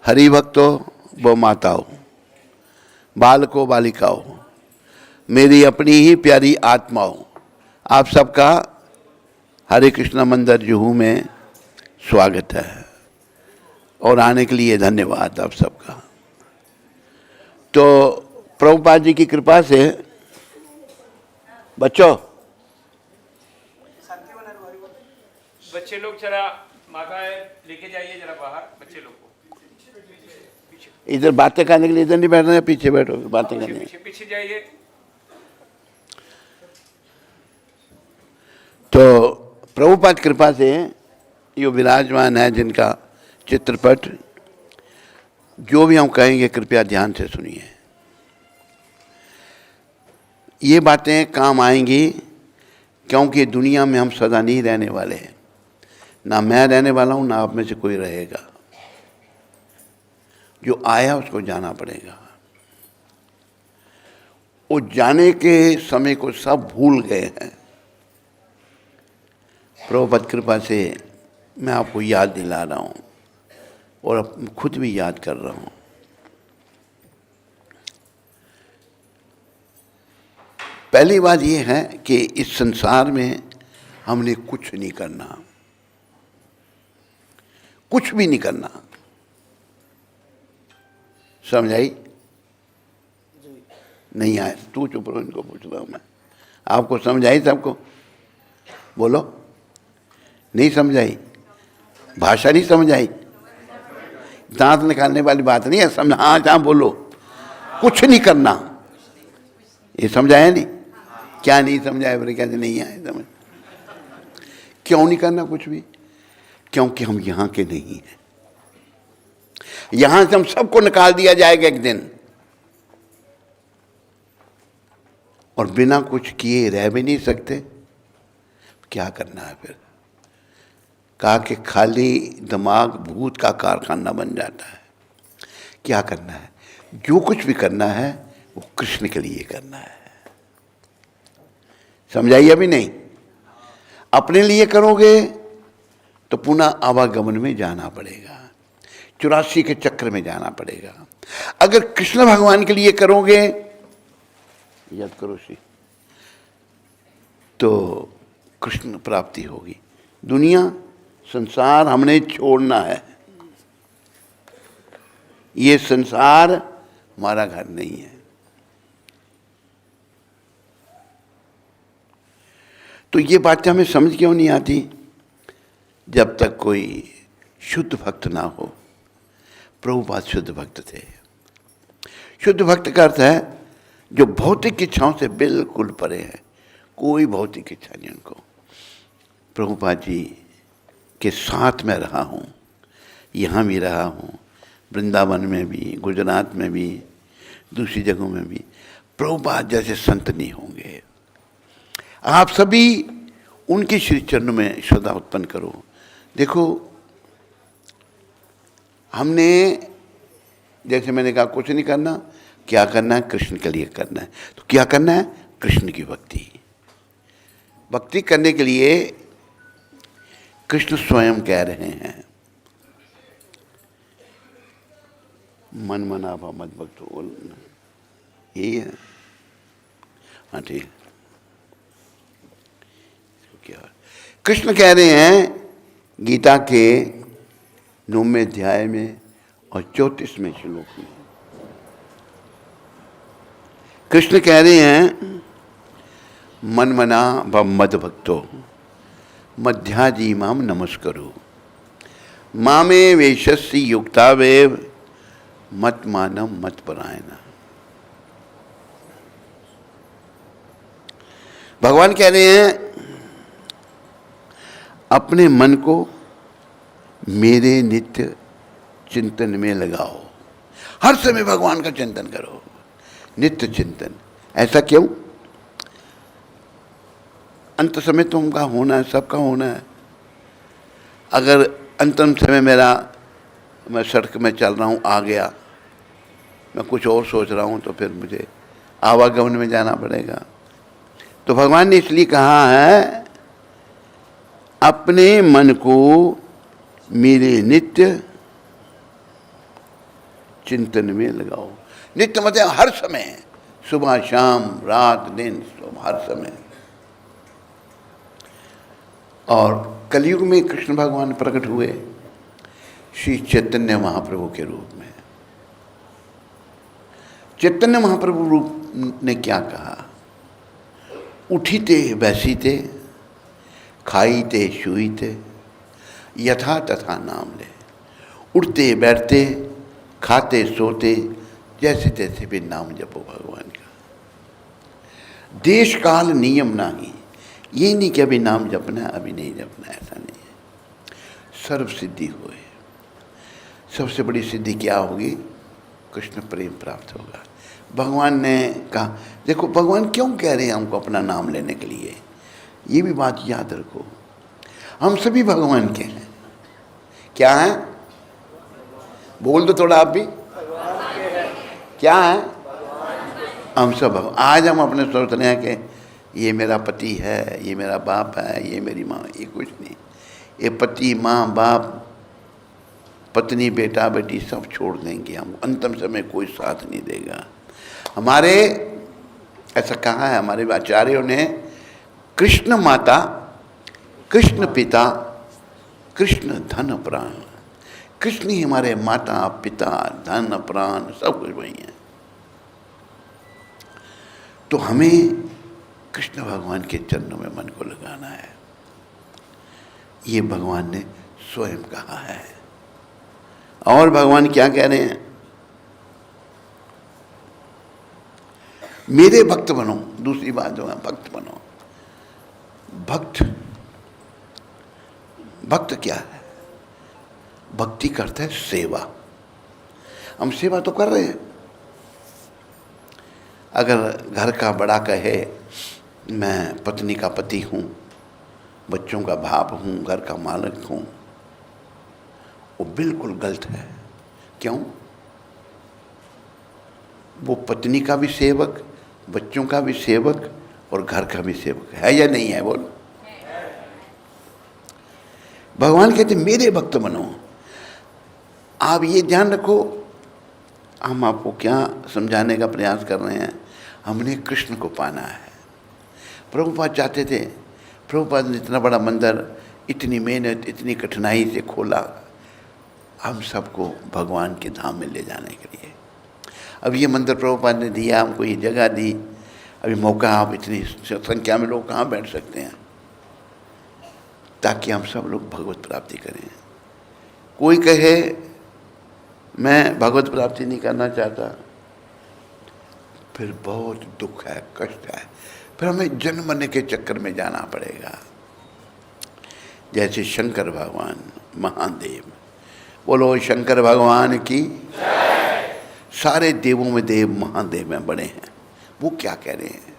हरिभक्तों व माताओं, बालकों बालिकाओं, मेरी अपनी ही प्यारी आत्माओं, आप सबका हरे कृष्णा मंदिर जुहू में स्वागत है और आने के लिए धन्यवाद आप सबका। तो प्रभुपाद जी की कृपा से बच्चों, बच्चे लोग जरा माताएं लेके जाइए जरा बाहर, बच्चे लोग को इधर बातें करने के लिए इधर नहीं बैठना है, पीछे बैठो बातें करने। पीछे जाइए। तो प्रभुपाद कृपा से ये विराजमान है जिनका चित्रपट, जो भी हम कहेंगे कृपया ध्यान से सुनिए। ये बातें काम आएंगी क्योंकि दुनिया में हम सदा नहीं रहने वाले हैं, ना मैं रहने वाला हूँ, ना आप में से कोई रहेगा। जो आया उसको जाना पड़ेगा। वो जाने के समय को सब भूल गए हैं। प्रभुपाद कृपा से मैं आपको याद दिला रहा हूँ और खुद भी याद कर रहा हूँ। पहली बात ये है कि इस संसार में हमने कुछ नहीं करना, कुछ भी नहीं करना। समझ आई? नहीं आए? तू चुप रहो, इनको पूछ रहा हूँ मैं। आपको समझ आई? सबको बोलो। नहीं समझ आई? भाषा नहीं समझ आई? दांत निकालने वाली बात नहीं है। समझ? हाँ हाँ बोलो। कुछ नहीं करना, ये समझाया नहीं? क्या नहीं समझाया? बोले कहते नहीं आए समझ। क्यों नहीं करना कुछ भी? क्योंकि हम यहाँ के नहीं हैं। यहां से हम सबको निकाल दिया जाएगा एक दिन, और बिना कुछ किए रह भी नहीं सकते। क्या करना है फिर? कहा कि खाली दिमाग भूत का कारखाना बन जाता है। क्या करना है? जो कुछ भी करना है वो कृष्ण के लिए करना है। समझाइए? अभी नहीं? अपने लिए करोगे तो पुनः आवागमन में जाना पड़ेगा, 84 के चक्र में जाना पड़ेगा। अगर कृष्ण भगवान के लिए करोगे, याद करो सी, तो कृष्ण प्राप्ति होगी। दुनिया संसार हमने छोड़ना है। ये संसार हमारा घर नहीं है। तो ये बातें हमें समझ क्यों नहीं आती? जब तक कोई शुद्ध भक्त ना हो। प्रभुपाद शुद्ध भक्त थे। शुद्ध भक्त का अर्थ है जो भौतिक इच्छाओं से बिल्कुल परे है, कोई भौतिक इच्छा नहीं उनको। प्रभुपाद जी के साथ में रहा हूँ, यहाँ भी रहा हूँ, वृंदावन में भी, गुजरात में भी, दूसरी जगहों में भी। प्रभुपाद जैसे संत नहीं होंगे। आप सभी उनके श्री चरणों में श्रद्धा उत्पन्न करो। देखो, हमने जैसे मैंने कहा कुछ नहीं करना, क्या करना है? कृष्ण के लिए करना है। तो क्या करना है? कृष्ण की भक्ति। भक्ति करने के लिए कृष्ण स्वयं कह रहे हैं, मन मना भा मत भक्तो, यही है। हाँ ठीक। क्या कृष्ण कह रहे हैं गीता के 9वें अध्याय में और 34वें श्लोक में? कृष्ण कह रहे हैं मन मना व मद भक्तो मध्याजी माम नमस्करो मामे वेशस्सी युक्तावेव मत मानम मत परायणा। भगवान कह रहे हैं अपने मन को मेरे नित्य चिंतन में लगाओ। हर समय भगवान का चिंतन करो, नित्य चिंतन। ऐसा क्यों? अंत समय तुमका होना है, सबका होना है। अगर अंतिम समय मेरा, मैं सड़क में चल रहा हूँ, आ गया, मैं कुछ और सोच रहा हूँ, तो फिर मुझे आवागमन में जाना पड़ेगा। तो भगवान ने इसलिए कहा है अपने मन को मेरे नित्य चिंतन में लगाओ। नित्य मतलब हर समय, सुबह शाम रात दिन हर समय। और कलयुग में कृष्ण भगवान प्रकट हुए श्री चैतन्य महाप्रभु के रूप में। चैतन्य महाप्रभु रूप ने क्या कहा? उठीते बैसीते, खाईते शुईते, यथा तथा नाम ले। उठते बैठते, खाते सोते, जैसे तैसे भी नाम जपो भगवान का। देश काल नियम नहीं, ये नहीं कि अभी नाम जपना है अभी नहीं जपना, ऐसा नहीं है। सर्व सिद्धि हुए। सबसे बड़ी सिद्धि क्या होगी? कृष्ण प्रेम प्राप्त होगा। भगवान ने कहा, देखो भगवान क्यों कह रहे हैं हमको अपना नाम लेने के लिए, ये भी बात याद रखो। हम सभी भगवान के हैं। क्या हैं? बोल दो थोड़ा आप भी। क्या है? हम सब। आज हम अपने सोच रहे हैं कि ये मेरा पति है, ये मेरा बाप है, ये मेरी माँ, ये कुछ नहीं। ये पति माँ बाप पत्नी बेटा बेटी सब छोड़ देंगे हम, अंतिम समय कोई साथ नहीं देगा हमारे। ऐसा कहा है हमारे आचार्यों ने, कृष्ण माता, कृष्ण पिता, कृष्ण धन प्राण। कृष्ण ही हमारे माता पिता धन प्राण सब कुछ वही है। तो हमें कृष्ण भगवान के चरणों में मन को लगाना है। ये भगवान ने स्वयं कहा है। और भगवान क्या कह रहे हैं? मेरे भक्त बनो। दूसरी बात जो है, भक्त बनो। भक्त, भक्त क्या है? भक्ति करता है सेवा। हम सेवा तो कर रहे हैं। अगर घर का बड़ा कहे मैं पत्नी का पति हूँ, बच्चों का बाप हूँ, घर का मालिक हूँ, वो बिल्कुल गलत है। क्यों? वो पत्नी का भी सेवक, बच्चों का भी सेवक और घर का भी सेवक है या नहीं है? बोल। भगवान कहते मेरे भक्त बनो। आप ये ध्यान रखो, हम आपको क्या समझाने का प्रयास कर रहे हैं? हमने कृष्ण को पाना है। प्रभुपाद चाहते थे, प्रभुपाद ने इतना बड़ा मंदिर, इतनी मेहनत, इतनी कठिनाई से खोला हम सबको भगवान के धाम में ले जाने के लिए। अब ये मंदिर प्रभुपाद ने दिया हमको, ये जगह दी। अभी मौका, आप इतनी संख्या में लोग कहाँ बैठ सकते हैं, ताकि हम सब लोग भगवत प्राप्ति करें। कोई कहे मैं भगवत प्राप्ति नहीं करना चाहता, फिर बहुत दुख है, कष्ट है, फिर हमें जन्म मरने के चक्कर में जाना पड़ेगा। जैसे शंकर भगवान महादेव, बोलो शंकर भगवान की। सारे देवों में देव महादेव में बड़े हैं। वो क्या कह रहे हैं?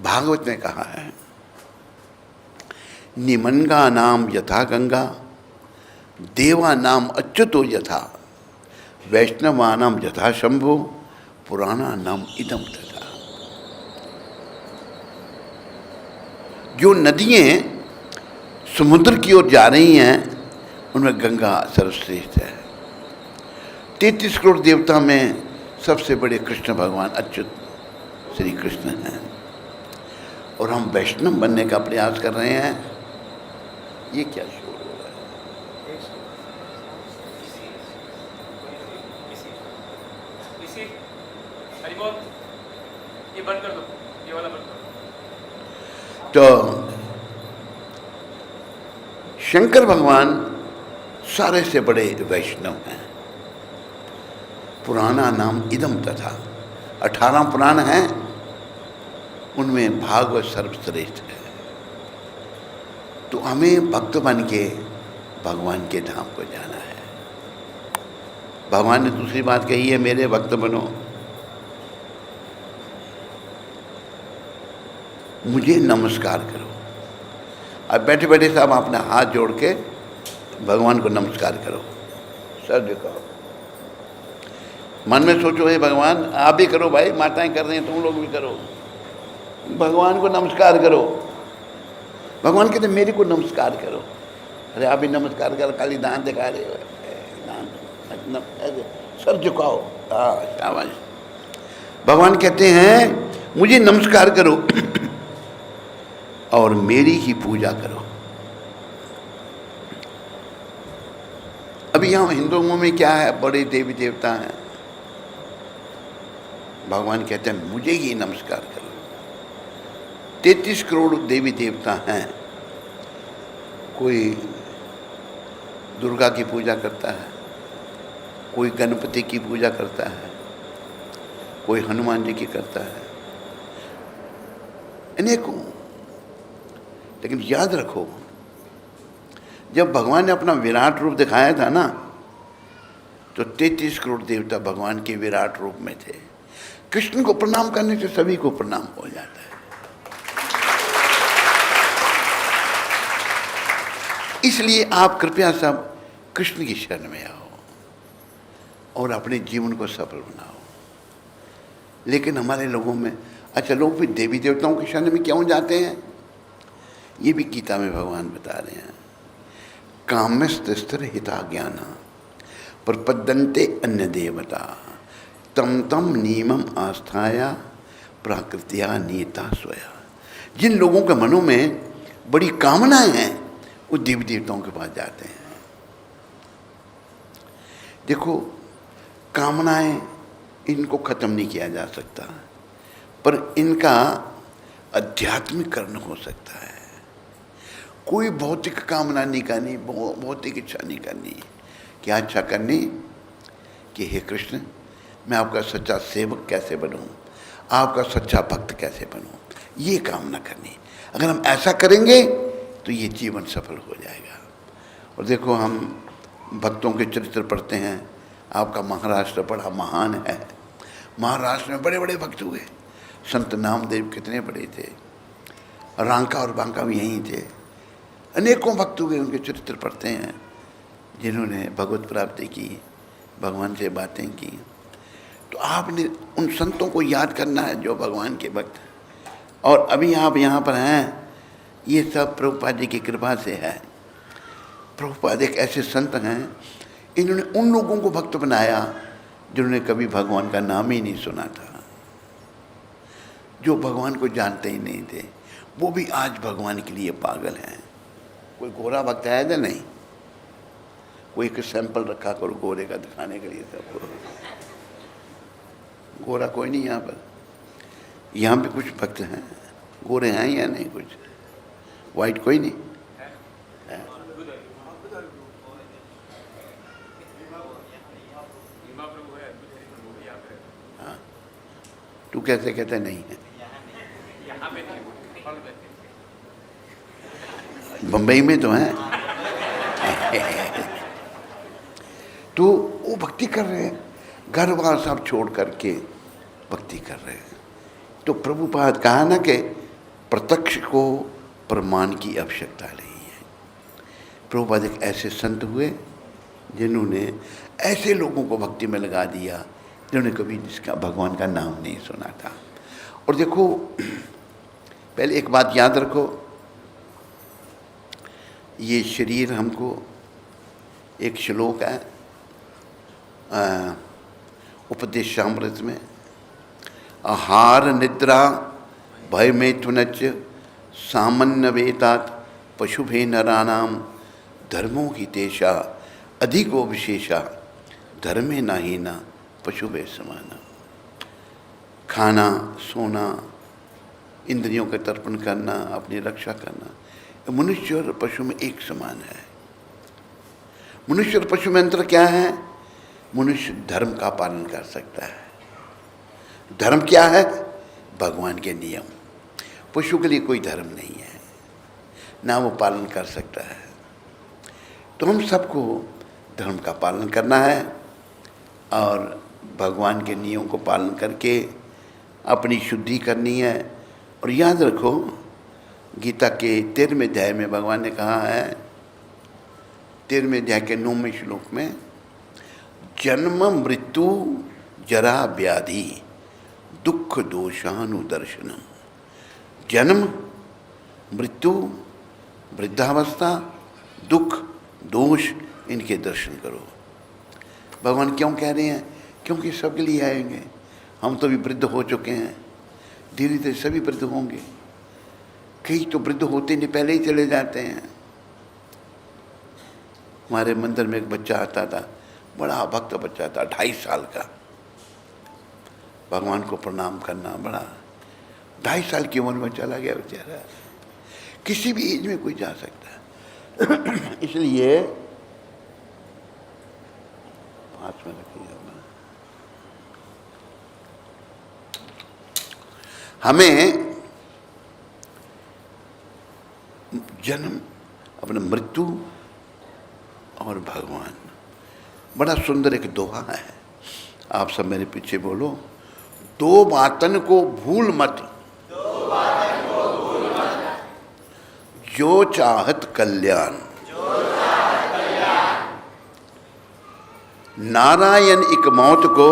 भागवत ने कहा है, निमंगा नाम यथा गंगा, देवा नाम अच्युतो यथा, वैष्णवा नाम यथा शंभु, पुराना नाम इदम तथा। जो नदियाँ समुद्र की ओर जा रही हैं उनमें गंगा सर्वश्रेष्ठ है। 33 करोड़ देवता में सबसे बड़े कृष्ण भगवान अच्युत श्री कृष्ण हैं। और हम वैष्णव बनने का प्रयास कर रहे हैं। ये क्या शोर हो रहा है? ये बंद कर दो, ये वाला बंद कर दो। तो शंकर भगवान सारे से बड़े वैष्णव हैं। पुराना नाम इदम तथा, 18 पुराण हैं, उनमें भागवत सर्वश्रेष्ठ है। तो हमें भक्त बन के भगवान के धाम को जाना है। भगवान ने दूसरी बात कही है, मेरे भक्त बनो। मुझे नमस्कार करो। अब बैठे बैठे साहब अपना हाथ जोड़ के भगवान को नमस्कार करो। सर झुकाओ, मन में सोचो हे भगवान, आप भी करो भाई, माताएं कर रही हैं, तुम लोग भी करो। भगवान को नमस्कार करो। भगवान कहते मेरे को नमस्कार करो। अरे आप भी नमस्कार करो, खाली दांत दिखा रहे हो, दांत सर झुकाओ, हाँ शाबाश। भगवान कहते हैं मुझे नमस्कार करो और मेरी ही पूजा करो। अभी यहाँ हिंदुओं में क्या है, बड़े देवी देवता हैं, भगवान कहते हैं मुझे ही नमस्कार करो। 33 करोड़ देवी देवता हैं, कोई दुर्गा की पूजा करता है, कोई गणपति की पूजा करता है, कोई हनुमान जी की करता है, अनेकों। लेकिन याद रखो, जब भगवान ने अपना विराट रूप दिखाया था ना, तो 33 करोड़ देवता भगवान के विराट रूप में थे। कृष्ण को प्रणाम करने से सभी को प्रणाम हो जाता है। इसलिए आप कृपया सब कृष्ण की शरण में आओ और अपने जीवन को सफल बनाओ। लेकिन हमारे लोगों में, अच्छा लोग भी देवी देवताओं की शरण में क्यों जाते हैं? ये भी गीता में भगवान बता रहे हैं। काम्यस्त्र हिता ज्ञाना प्रपद्यन्ते अन्य देवता तम तम नियमम आस्थाया प्राकृत्या नीता स्वया। जिन लोगों के मनों में बड़ी कामनाएं हैं वो देवी देवताओं के पास जाते हैं। देखो, कामनाएं इनको खत्म नहीं किया जा सकता, पर इनका आध्यात्मिकरण हो सकता है। कोई भौतिक कामना नहीं करनी, भौतिक इच्छा नहीं करनी। क्या इच्छा करनी कि हे कृष्ण, मैं आपका सच्चा सेवक कैसे बनूं, आपका सच्चा भक्त कैसे बनूं, ये कामना करनी। अगर हम ऐसा करेंगे तो ये जीवन सफल हो जाएगा। और देखो, हम भक्तों के चरित्र पढ़ते हैं। आपका महाराष्ट्र बड़ा महान है। महाराष्ट्र में बड़े बड़े भक्त हुए। संत नामदेव कितने बड़े थे, रांका और बांका भी यहीं थे। अनेकों भक्त हुए, उनके चरित्र पढ़ते हैं, जिन्होंने भगवत प्राप्ति की, भगवान से बातें की। तो आपने उन संतों को याद करना है जो भगवान के भक्त हैं। और अभी आप यहाँ पर हैं, ये सब प्रभुपाद जी की कृपा से है। प्रभुपाद एक ऐसे संत हैं, इन्होंने उन लोगों को भक्त बनाया जिन्होंने कभी भगवान का नाम ही नहीं सुना था, जो भगवान को जानते ही नहीं थे, वो भी आज भगवान के लिए पागल हैं। कोई गोरा भक्त है या नहीं? कोई एक सैंपल रखा करो गोरे का दिखाने के लिए सबको। गोरा कोई नहीं यहाँ पर। यहाँ पे कुछ भक्त हैं, गोरे हैं या नहीं? कुछ वाइट कोई नहीं है? हाँ, तू कैसे कहते नहीं है? बम्बई में तो है। तो वो भक्ति कर रहे हैं, घर बार सब छोड़ करके भक्ति कर रहे हैं। तो प्रभुपाद कहा ना कि प्रत्यक्ष को प्रमाण की आवश्यकता नहीं है। प्रभुपाद एक ऐसे संत हुए जिन्होंने ऐसे लोगों को भक्ति में लगा दिया जिन्होंने कभी जिसका भगवान का नाम नहीं सुना था। और देखो, पहले एक बात याद रखो, ये शरीर हमको, एक श्लोक है उपदेशामृत में, आहार निद्रा भय मैथुनच सामान्य वेतात पशुभे नरानाम धर्मों की तेषा अधिको विशेषा धर्मे नाहीना पशुभे समाना। खाना, सोना, इंद्रियों का तर्पण करना, अपनी रक्षा करना, मनुष्य और पशु में एक समान है। मनुष्य और पशु में अंतर क्या है? मनुष्य धर्म का पालन कर सकता है। धर्म क्या है? भगवान के नियम। पशु के लिए कोई धर्म नहीं है, ना वो पालन कर सकता है। तो हम सबको धर्म का पालन करना है और भगवान के नियमों को पालन करके अपनी शुद्धि करनी है। और याद रखो, गीता के 13वें अध्याय में भगवान ने कहा है, 13वें अध्याय के 9वें श्लोक में, जन्म मृत्यु जरा व्याधि दुख दोषानुदर्शनम। जन्म, मृत्यु, वृद्धावस्था, दुख, दोष, इनके दर्शन करो। भगवान क्यों कह रहे हैं? क्योंकि सबके लिए आएंगे। हम तो भी वृद्ध हो चुके हैं, धीरे धीरे सभी वृद्ध होंगे। कई तो वृद्ध होते नहीं पहले ही चले जाते हैं। हमारे मंदिर में एक बच्चा आता था, बड़ा भक्त बच्चा था, 2.5 साल का। भगवान को प्रणाम करना, बड़ा 2.5 साल की उम्र में चला गया बेचारा। किसी भी एज में कोई जा सकता है। इसलिए हाथ में रखिएगा, हमें जन्म, अपने मृत्यु और भगवान, बड़ा सुंदर एक दोहा है। आप सब मेरे पीछे बोलो, दो बातन को भूल मत, जो चाहत कल्याण, नारायण एक मौत को,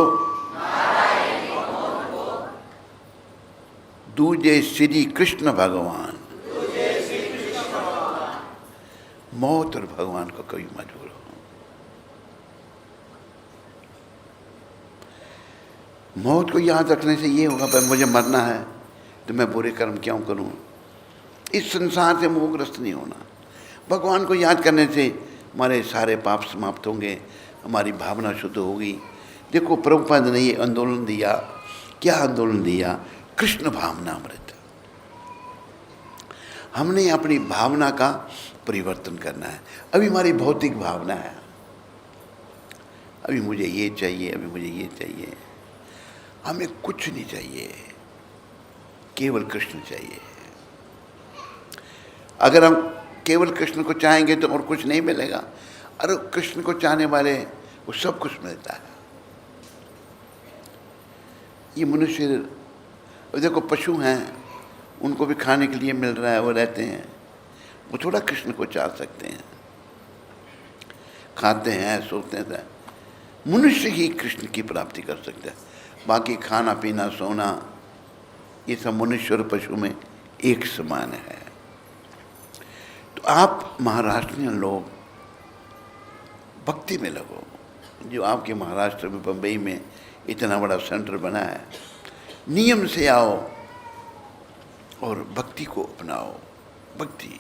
दूजे श्री कृष्ण भगवान। मौत और भगवान को कभी मत भूलो। मौत को याद रखने से ये होगा, भाई मुझे मरना है तो मैं बुरे कर्म क्यों करूं। इस संसार से मोहग्रस्त नहीं होना। भगवान को याद करने से हमारे सारे पाप समाप्त होंगे, हमारी भावना शुद्ध होगी। देखो प्रभुपाद ने ये आंदोलन दिया, क्या आंदोलन दिया? कृष्ण भावनामृत। हमने अपनी भावना का परिवर्तन करना है। अभी हमारी भौतिक भावना है, अभी मुझे ये चाहिए, अभी मुझे ये चाहिए। हमें कुछ नहीं चाहिए, केवल कृष्ण चाहिए। अगर हम केवल कृष्ण को चाहेंगे तो और कुछ नहीं मिलेगा। अरे कृष्ण को चाहने वाले वो सब कुछ मिलता है। ये मनुष्य, देखो पशु हैं, उनको भी खाने के लिए मिल रहा है, वो रहते हैं। वो थोड़ा कृष्ण को चाह सकते हैं, खाते हैं, सोते हैं। मनुष्य ही कृष्ण की प्राप्ति कर सकता है। बाकी खाना पीना सोना ये सब मनुष्य और पशु में एक समान है। तो आप महाराष्ट्रियन लोग भक्ति में लगो। जो आपके महाराष्ट्र में, बम्बई में इतना बड़ा सेंटर बना है, नियम से आओ और भक्ति को अपनाओ। भक्ति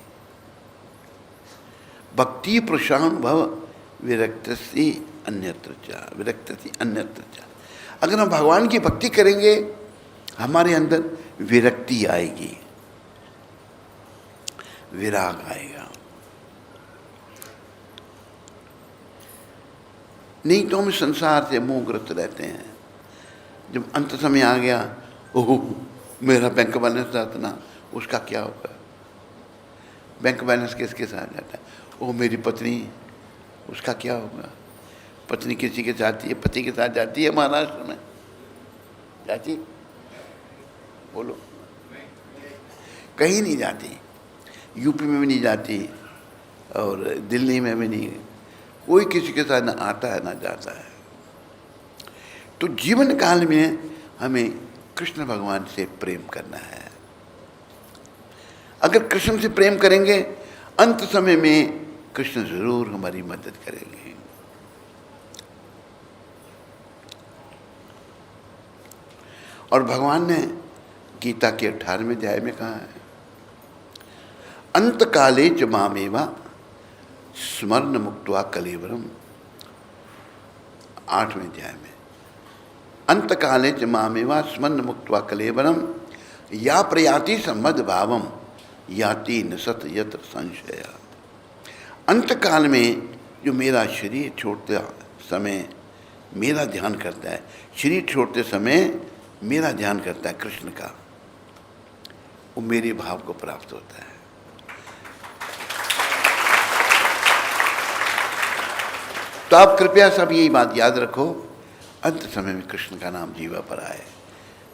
भक्ति प्रशानुभव विरक्तसी अन्यत्र च, विरक्तसी अन्यत्र च। अगर हम भगवान की भक्ति करेंगे, हमारे अंदर विरक्ति आएगी, विराग आएगा। नहीं तो हम संसार से मोहग्रस्त रहते हैं। जब अंत समय आ गया, ओह मेरा बैंक बैलेंस था इतना, उसका क्या होगा? बैंक बैलेंस किसके साथ जाता है? ओह मेरी पत्नी, उसका क्या होगा? पत्नी किसी के साथ जाती है, पति के साथ जाती है महाराष्ट्र में, जाती? बोलो, कहीं नहीं जाती। यूपी में भी नहीं जाती और दिल्ली में भी नहीं। कोई किसी के साथ ना आता है ना जाता है। तो जीवन काल में हमें कृष्ण भगवान से प्रेम करना है। अगर कृष्ण से प्रेम करेंगे, अंत समय में कृष्ण जरूर हमारी मदद करेंगे। और भगवान ने गीता के 18वें अध्याय में कहा है, अंत काले च मामेवा स्मरण मुक्त्वा कलेवरम। 8वें अध्याय में, अंत काले च मामेवा स्मरण मुक्त्वा कलेवरम या प्रयाति सम्मद भावम याति नसत यत्र संशया। अंत काल में जो मेरा शरीर छोड़ते समय मेरा ध्यान करता है, शरीर छोड़ते समय मेरा ध्यान करता है कृष्ण का, वो मेरे भाव को प्राप्त होता है। तो आप कृपया सब यही बात याद रखो, अंत समय में कृष्ण का नाम जीवा पर आए।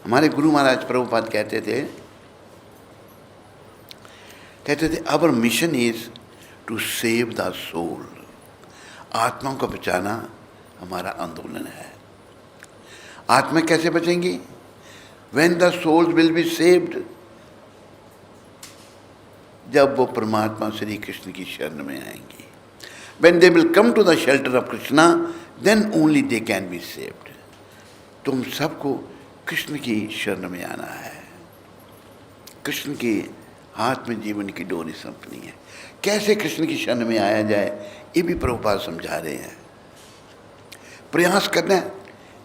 हमारे गुरु महाराज प्रभुपाद कहते थे our mission is to save the soul. आत्मा को बचाना हमारा आंदोलन है। आत्मा कैसे बचेंगी? When the souls will be saved, जब वो परमात्मा श्री कृष्ण की शरण में आएंगी। When they will come to the shelter of Krishna, then only they can be saved. तुम सबको कृष्ण की शरण में आना है। कृष्ण के हाथ में जीवन की डोरी सौंपनी है। कैसे कृष्ण की शरण में आया जाए ये भी प्रभुपाद समझा रहे हैं। प्रयास करना है,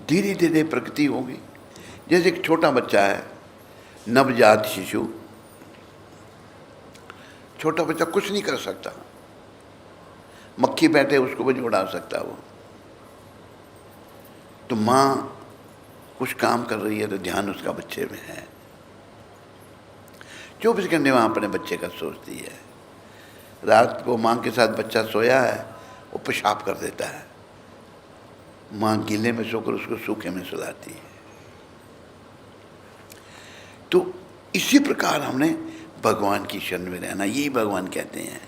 धीरे धीरे प्रगति होगी। जैसे एक छोटा बच्चा है, नवजात शिशु, छोटा बच्चा कुछ नहीं कर सकता, मक्खी बैठे उसको भी उड़ा सकता वो। तो माँ कुछ काम कर रही है तो ध्यान उसका बच्चे में है। 24 घंटे वहाँ अपने बच्चे का सोचती है। रात को माँ के साथ बच्चा सोया है, वो पेशाब कर देता है, माँ गीले में सोकर उसको सूखे में सुलाती है। तो इसी प्रकार हमने भगवान की शरण में रहना। यही भगवान कहते हैं,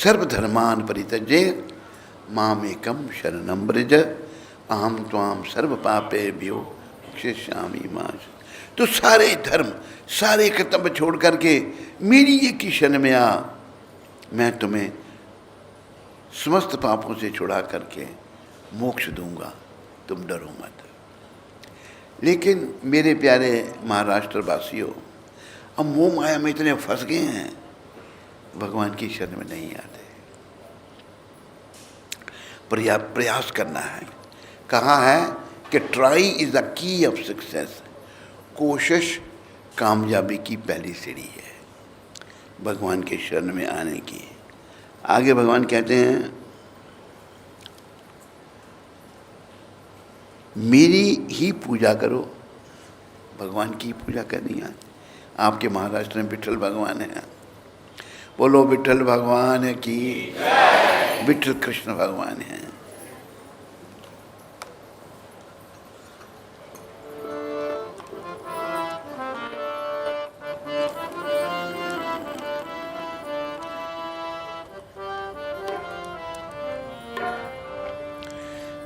सर्वधर्मान परित्यज्य मामेकम शरणं व्रज अहम त्वाम सर्व पापेभ्यो मोक्षयिष्यामि मा। तो सारे धर्म, सारे कर्तव्य छोड़ करके मेरी एक ही शरण में आ, मैं तुम्हें समस्त पापों से छुड़ा करके मोक्ष दूंगा, तुम डरो मत। लेकिन मेरे प्यारे महाराष्ट्र वासियों, अब मोह माया में इतने फंस गए हैं, भगवान की शरण में नहीं आते। प्रयास करना है। कहा है कि try is the key of success. कोशिश कामयाबी की पहली सीढ़ी है भगवान के शरण में आने की। आगे भगवान कहते हैं, मेरी ही पूजा करो। भगवान की पूजा करनी है। आपके महाराष्ट्र में विठल भगवान है, बोलो विठल भगवान की। विठल कृष्ण भगवान है।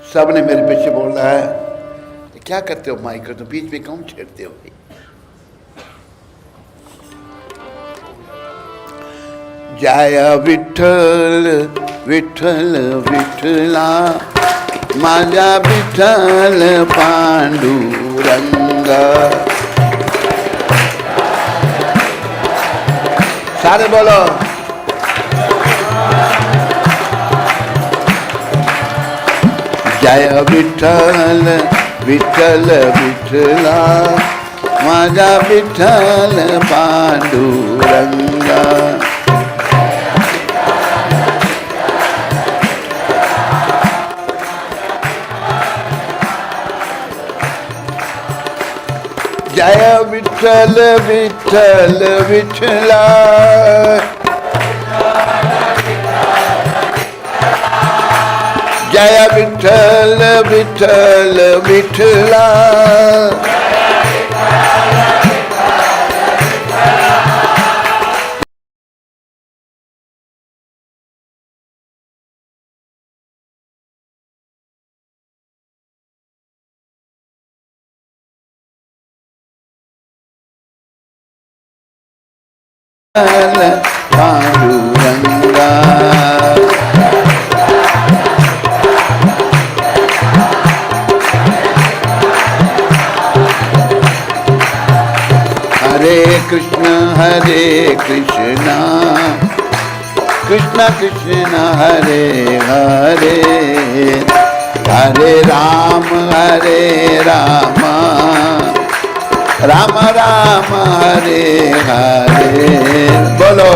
सब ने मेरे पीछे बोल रहा है, तो क्या करते हो माइक को, तो बीच में कौन छेड़ते हो भाई। जय विठ्ठल विठ्ठल विठ्ठला, माझा विठ्ठल पांडुरंग। सारे बोलो, जय विठ्ठल विठ्ठल विठ्ठला, माझा विठ्ठल पांडुरंगा। जय विठ्ठल विठ्ठल विठ्ठला, जय विठ्ठल विठ्ठल विठ्ठला। पांडुरंगा। हरे कृष्ण कृष्ण कृष्ण हरे हरे, हरे राम राम राम हरे हरे। बोलो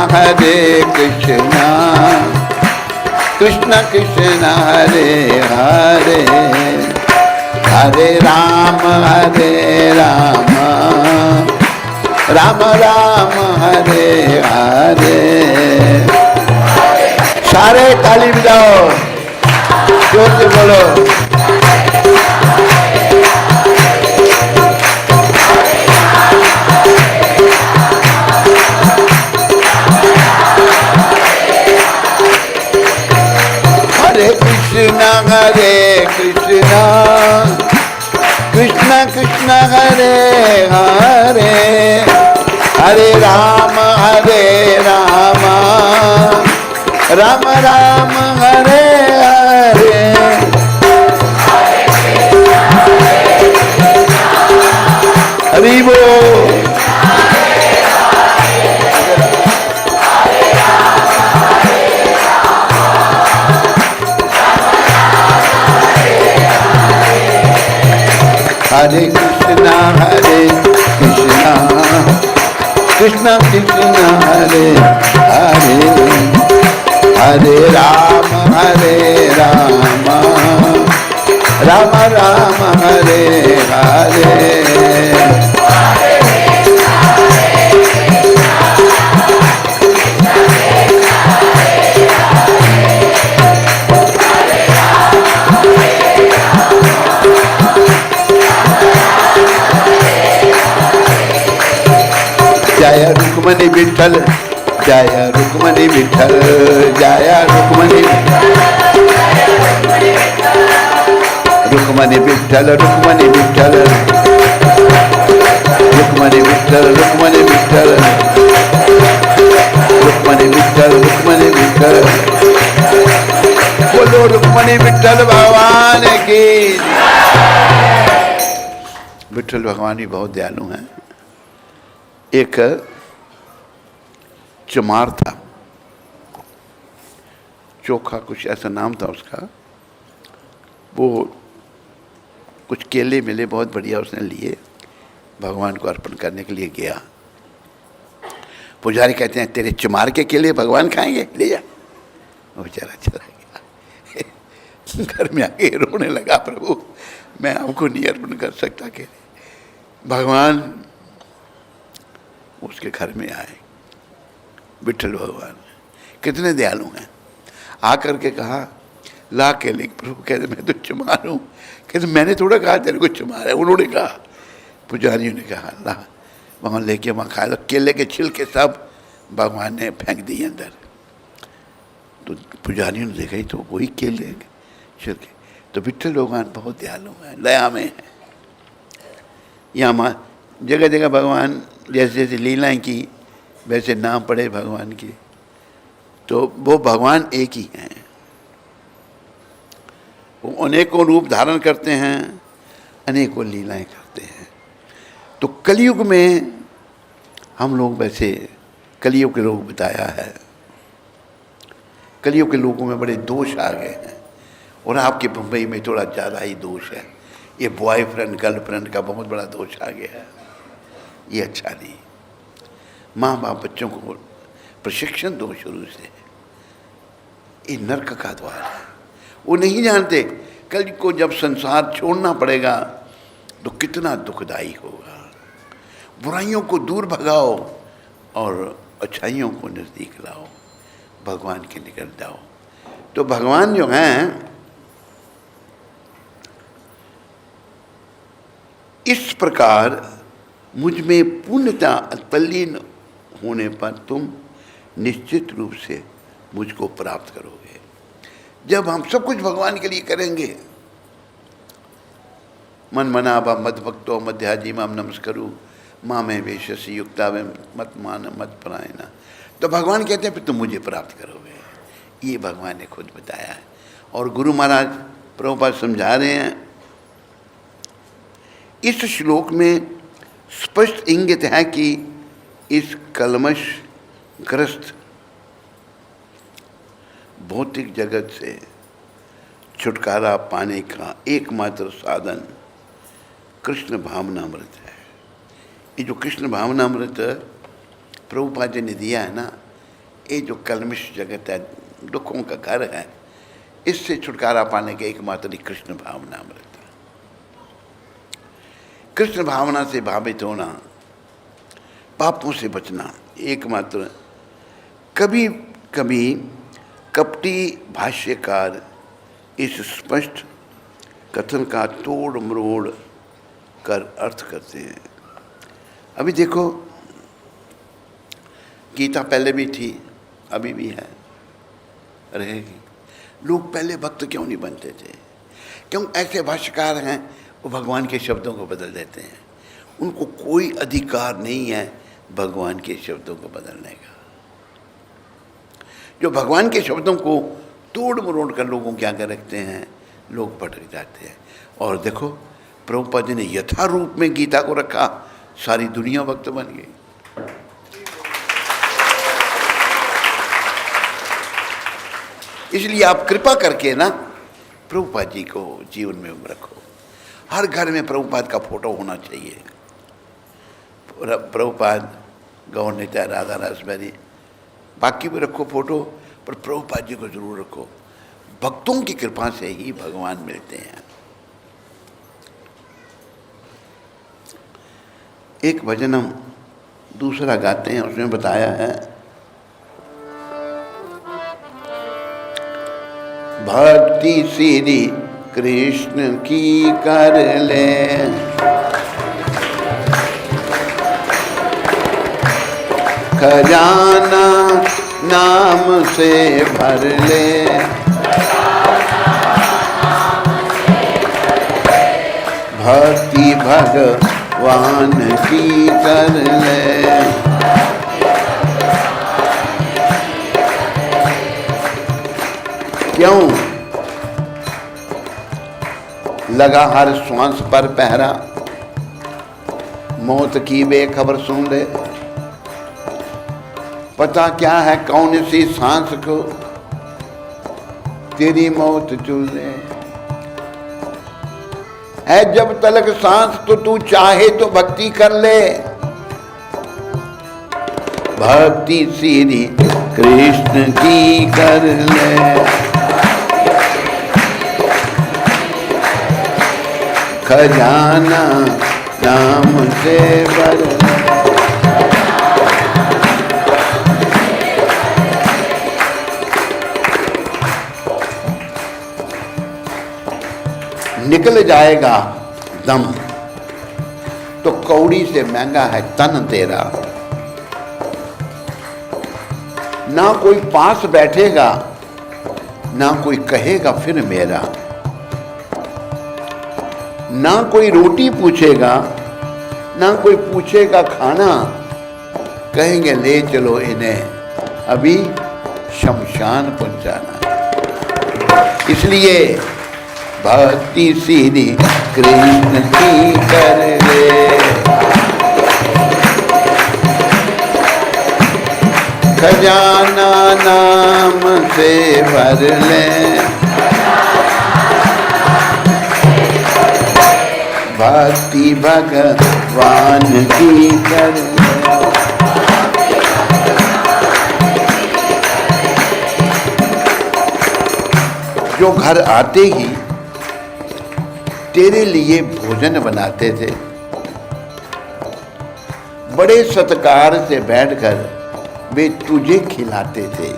हरे कृष्ण कृष्ण कृष्ण हरे हरे, हरे राम राम राम हरे हरे। सारे ताली बजाओ, जोर से बोलो। कृष्ण हरे हरे हरे राम राम राम हरे हरे। हरि बोल। हरे कृष्णा कृष्ण कृष्ण हरे हरे हरे राम राम राम हरे हरे। जय रुक्मणी विठ्ठल जय रुक्मणी विठ्ठल जय रुक्मणी रुक्मणी विठ्ठल रुक्मणी विठ्ठल रुक्मणी विठ्ठल रुक्मणी विठ्ठल रुक्मणी विठ्ठल रुक्मणी विठ्ठल। बोलो रुक्मणी विठ्ठल भगवान की। विठ्ठल भगवान भी बहुत दयालु हैं। एक चमार था, चोखा कुछ ऐसा नाम था उसका। वो कुछ केले मिले बहुत बढ़िया, उसने लिए, भगवान को अर्पण करने के लिए गया। पुजारी कहते हैं तेरे चमार के केले भगवान खाएंगे, ले जा। वो बेचारा चला गया। घर में आके रोने लगा, प्रभु मैं आपको नहीं अर्पण कर सकता केले। भगवान उसके घर में आए। विठ्ठल भगवान कितने दयालु हैं। आकर के कहा ला केले। प्रभु कहते मैं तो चमार हूँ। कहते मैंने थोड़ा कहा तेरे को चमार है, उन्होंने कहा। पुजारियों ने कहा ला वहाँ लेके वहाँ खा लो। केले के छिलके सब भगवान ने फेंक दिए अंदर। तो पुजारियों ने देखा ही तो वही केले छिलके। तो विठ्ठल भगवान बहुत दयालु हैं, दया में है। यहाँ जगह जगह भगवान जैसे जैसे लीलाएं की वैसे नाम पड़े भगवान की, तो वो भगवान एक ही हैं। वो अनेकों रूप धारण करते हैं, अनेकों लीलाएं करते हैं। तो कलयुग में हम लोग वैसे कलयुग के लोग बताया है। कलयुग के लोगों में बड़े दोष आ गए हैं, और आपके मुंबई में थोड़ा ज़्यादा ही दोष है। ये बॉयफ्रेंड गर्लफ्रेंड का बहुत बड़ा दोष आ गया है। ये अच्छा नहीं। माँ बाप बच्चों को प्रशिक्षण दो शुरू से। ये नर्क का द्वार है। वो नहीं जानते कल को जब संसार छोड़ना पड़ेगा तो कितना दुखदाई होगा। बुराइयों को दूर भगाओ और अच्छाइयों को नज़दीक लाओ, भगवान के निकट जाओ। तो भगवान जो हैं इस प्रकार मुझ में पूर्णता तल्लीन होने पर तुम निश्चित रूप से मुझको प्राप्त करोगे। जब हम सब कुछ भगवान के लिए करेंगे, मन मना व मद भक्तो मध्याजी माम नमस्करू माँ में वेशसी युक्ता वे मत मान मत परायना। तो भगवान कहते हैं फिर तुम मुझे प्राप्त करोगे। ये भगवान ने खुद बताया है। और गुरु महाराज प्रभुपाद समझा रहे हैं। इस श्लोक में स्पष्ट इंगित है कि इस कलमश ग्रस्त भौतिक जगत से छुटकारा पाने का एकमात्र साधन कृष्ण भावनामृत है। ये जो कृष्ण भावनामृत प्रभुपाद जी ने दिया है ना, ये जो कलमश जगत है, दुखों का घर है, इससे छुटकारा पाने का एकमात्र कृष्ण भावनामृत। कृष्ण भावना से भावित होना, पापों से बचना एकमात्र। कभी कभी कपटी भाष्यकार इस स्पष्ट कथन का तोड़ मरोड़ कर अर्थ करते हैं। अभी देखो, गीता पहले भी थी, अभी भी है, रहेगी। लोग पहले भक्त क्यों नहीं बनते थे? क्यों? ऐसे भाष्यकार हैं, वो भगवान के शब्दों को बदल देते हैं। उनको कोई अधिकार नहीं है भगवान के शब्दों को बदलने का। जो भगवान के शब्दों को तोड़ मरोड़ कर लोगों के आगे रखते हैं, लोग भटक जाते हैं। और देखो, प्रभुपाद जी ने यथारूप में गीता को रखा, सारी दुनिया भक्त बन गई। इसलिए आप कृपा करके ना प्रभुपाद जी को जीवन में रखो। हर घर में प्रभुपाद का फोटो होना चाहिए। प्रभुपाद, गौर नित्य, राधा रासबेरी, बाकी भी रखो फोटो, पर प्रभुपाद जी को जरूर रखो। भक्तों की कृपा से ही भगवान मिलते हैं। एक भजन हम दूसरा गाते हैं, उसमें बताया है, भक्ति श्री कृष्ण की कर ले, खजाना नाम से भर ले, भक्ति भगवान की कर ले। क्यों? लगा हर श्वास पर पहरा, मौत की बेखबर सुन ले, पता क्या है कौन सी सांस को तेरी मौत चुन ले। है जब तलक सांस तो तू चाहे तो भक्ति कर ले, भक्ति श्री कृष्ण की कर ले, खजाना नाम से भर ले। निकल जाएगा दम तो कौड़ी से महंगा है तन तेरा। ना कोई पास बैठेगा, ना कोई कहेगा फिर मेरा, ना कोई रोटी पूछेगा, ना कोई पूछेगा खाना, कहेंगे ले चलो इन्हें अभी शमशान पहुंचाना। इसलिए भक्ति श्री कृष्ण की कर ले, खजाना नाम से भर ले, भक्ति भगवान की कर ले। जो घर आते ही तेरे लिए भोजन बनाते थे, बड़े सत्कार से बैठकर वे तुझे खिलाते थे।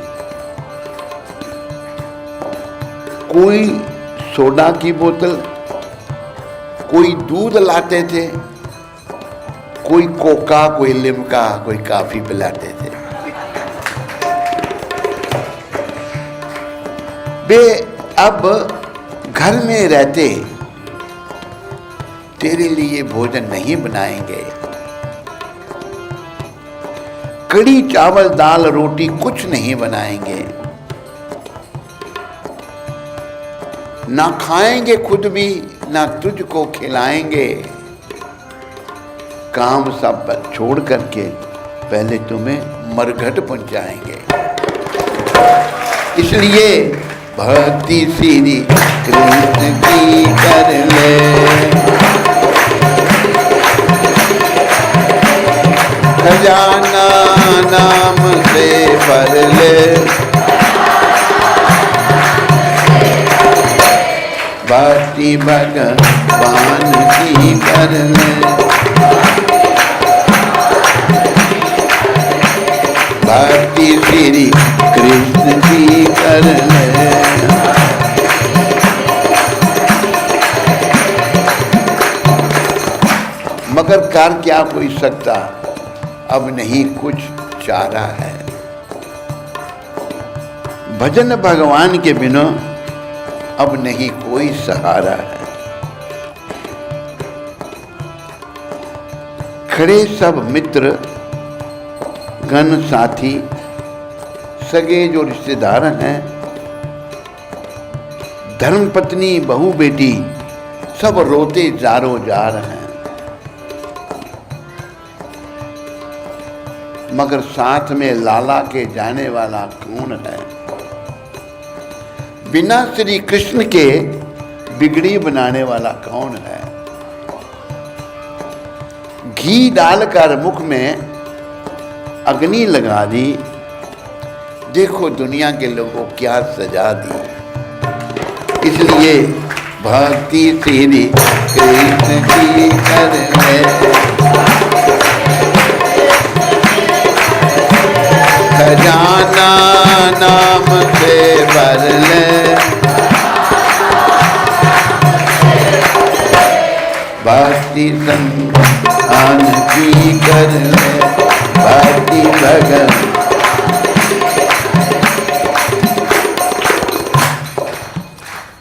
कोई सोडा की बोतल, कोई दूध लाते थे, कोई कोका, कोई लिमका, कोई कॉफी पिलाते थे। वे अब घर में रहते तेरे लिए भोजन नहीं बनाएंगे। कड़ी चावल दाल रोटी कुछ नहीं बनाएंगे, ना खाएंगे खुद भी, ना तुझको खिलाएंगे। काम सब छोड़ करके पहले तुम्हें मरघट पहुंचाएंगे। इसलिए भक्ति श्री कृष्ण की कर ले, खजाना नाम से भर ले, भक्ति भगवान की कर ले, भक्ति श्री कृष्ण की कर ले। मगर कर क्या कोई सकता, अब नहीं कुछ चारा है। भजन भगवान के बिना अब नहीं कोई सहारा है। खड़े सब मित्र गण साथी, सगे जो रिश्तेदार हैं, धर्म पत्नी बहू बेटी, सब रोते जारो जार हैं। मगर साथ में लाला के जाने वाला कौन है? बिना श्री कृष्ण के बिगड़ी बनाने वाला कौन है? घी डालकर मुख में अग्नि लगा दी, देखो दुनिया के लोगों को क्या सजा दी। इसलिए भक्ति श्री कृष्ण की कर खजाना नाम से भर ले, भक्ति संतान की कर ले, भक्ति भगन।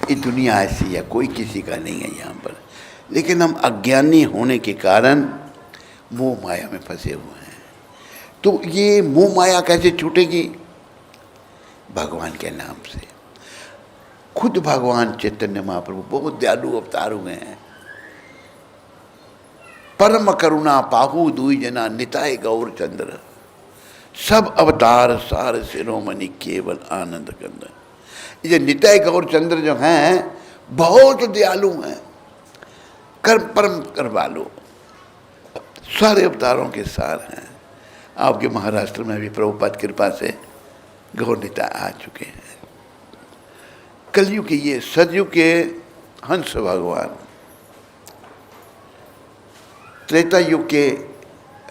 ये दुनिया ऐसी है, कोई किसी का नहीं है यहाँ पर, लेकिन हम अज्ञानी होने के कारण मोह माया में फंसे हुए हैं। तो ये मोह माया कैसे छूटेगी? भगवान के नाम से। खुद भगवान चैतन्य महाप्रभु बहुत दयालु अवतार हुए हैं। परम करुणा पाहु दुई जना निताय गौर चंद्र, सब अवतार सार शिरोमणि केवल आनंद कंद। ये निताय गौर चंद्र जो हैं बहुत दयालु हैं, कर्म परम करवालो, सारे अवतारों के सार हैं। आपके महाराष्ट्र में भी प्रभुपाद कृपा से गौर निताय आ चुके हैं। कलयुग के ये सतयुग के हंस भगवान, त्रेता युग के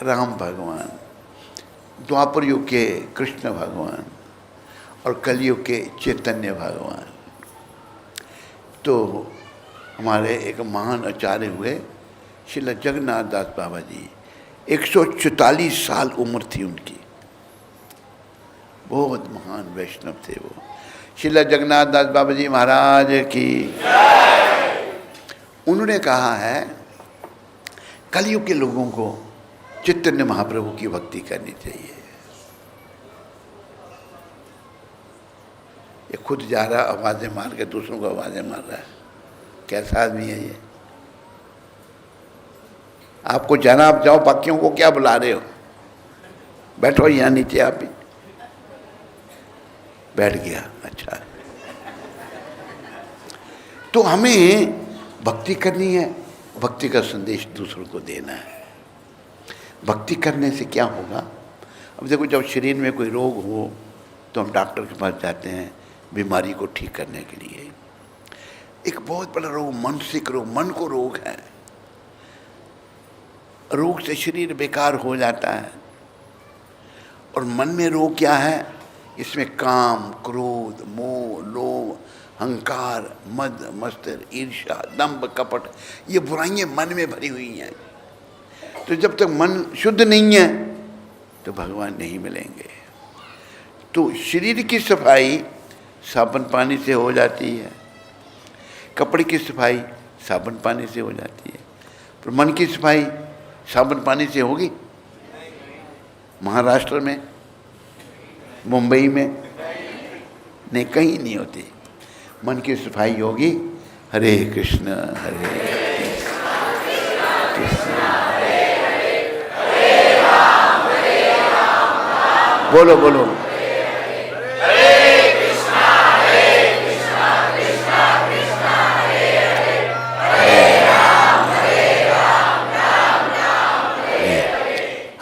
राम भगवान, द्वापर युग के कृष्ण भगवान और कलयुग के चैतन्य भगवान। तो हमारे एक महान आचार्य हुए श्रील जगन्नाथ दास बाबा जी, 144 साल उम्र थी उनकी, बहुत महान वैष्णव थे वो। श्रील जगन्नाथ दास बाबा जी महाराज की। उन्होंने कहा है कलयुग के लोगों को चैतन्य महाप्रभु की भक्ति करनी चाहिए। ये खुद जा रहा आवाजें मार के दूसरों को आवाजें मार रहा है, कैसा आदमी है ये? आपको जाना, आप जाओ, बाकियों को क्या बुला रहे हो? बैठो यहाँ नीचे, आप ही बैठ गया। अच्छा, तो हमें भक्ति करनी है, भक्ति का संदेश दूसरों को देना है। भक्ति करने से क्या होगा? अब देखो, जब शरीर में कोई रोग हो तो हम डॉक्टर के पास जाते हैं बीमारी को ठीक करने के लिए। एक बहुत बड़ा रोग मानसिक रोग, मन को रोग है। रोग से शरीर बेकार हो जाता है। और मन में रोग क्या है? इसमें काम, क्रोध, मोह, लोभ, अहंकार, मद, मत्सर, ईर्ष्या, दंभ, कपट, ये बुराइयां मन में भरी हुई हैं। तो जब तक मन शुद्ध नहीं है तो भगवान नहीं मिलेंगे। तो शरीर की सफाई साबुन पानी से हो जाती है, कपड़े की सफाई साबुन पानी से हो जाती है, पर मन की सफाई साबुन पानी से होगी? महाराष्ट्र में, मुंबई में नहीं, कहीं नहीं होती। मन की सफाई होगी हरे कृष्ण हरे कृष्ण, बोलो बोलो,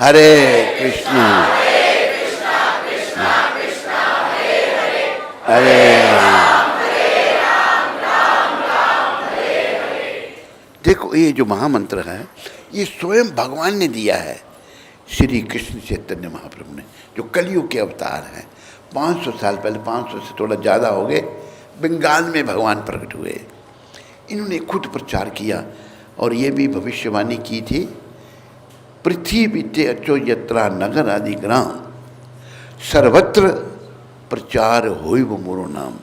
हरे कृष्ण हरे देखो, ये जो महामंत्र है ये स्वयं भगवान ने दिया है, श्री कृष्ण चैतन्य महाप्रभु ने, जो कलयुग के अवतार हैं। 500 साल पहले, 500 से थोड़ा ज़्यादा हो गए, बंगाल में भगवान प्रकट हुए। इन्होंने खुद प्रचार किया और ये भी भविष्यवाणी की थी, पृथ्वी बीते अचो यत्रा नगर आदि ग्राम, सर्वत्र प्रचार होई वो मोरो नाम।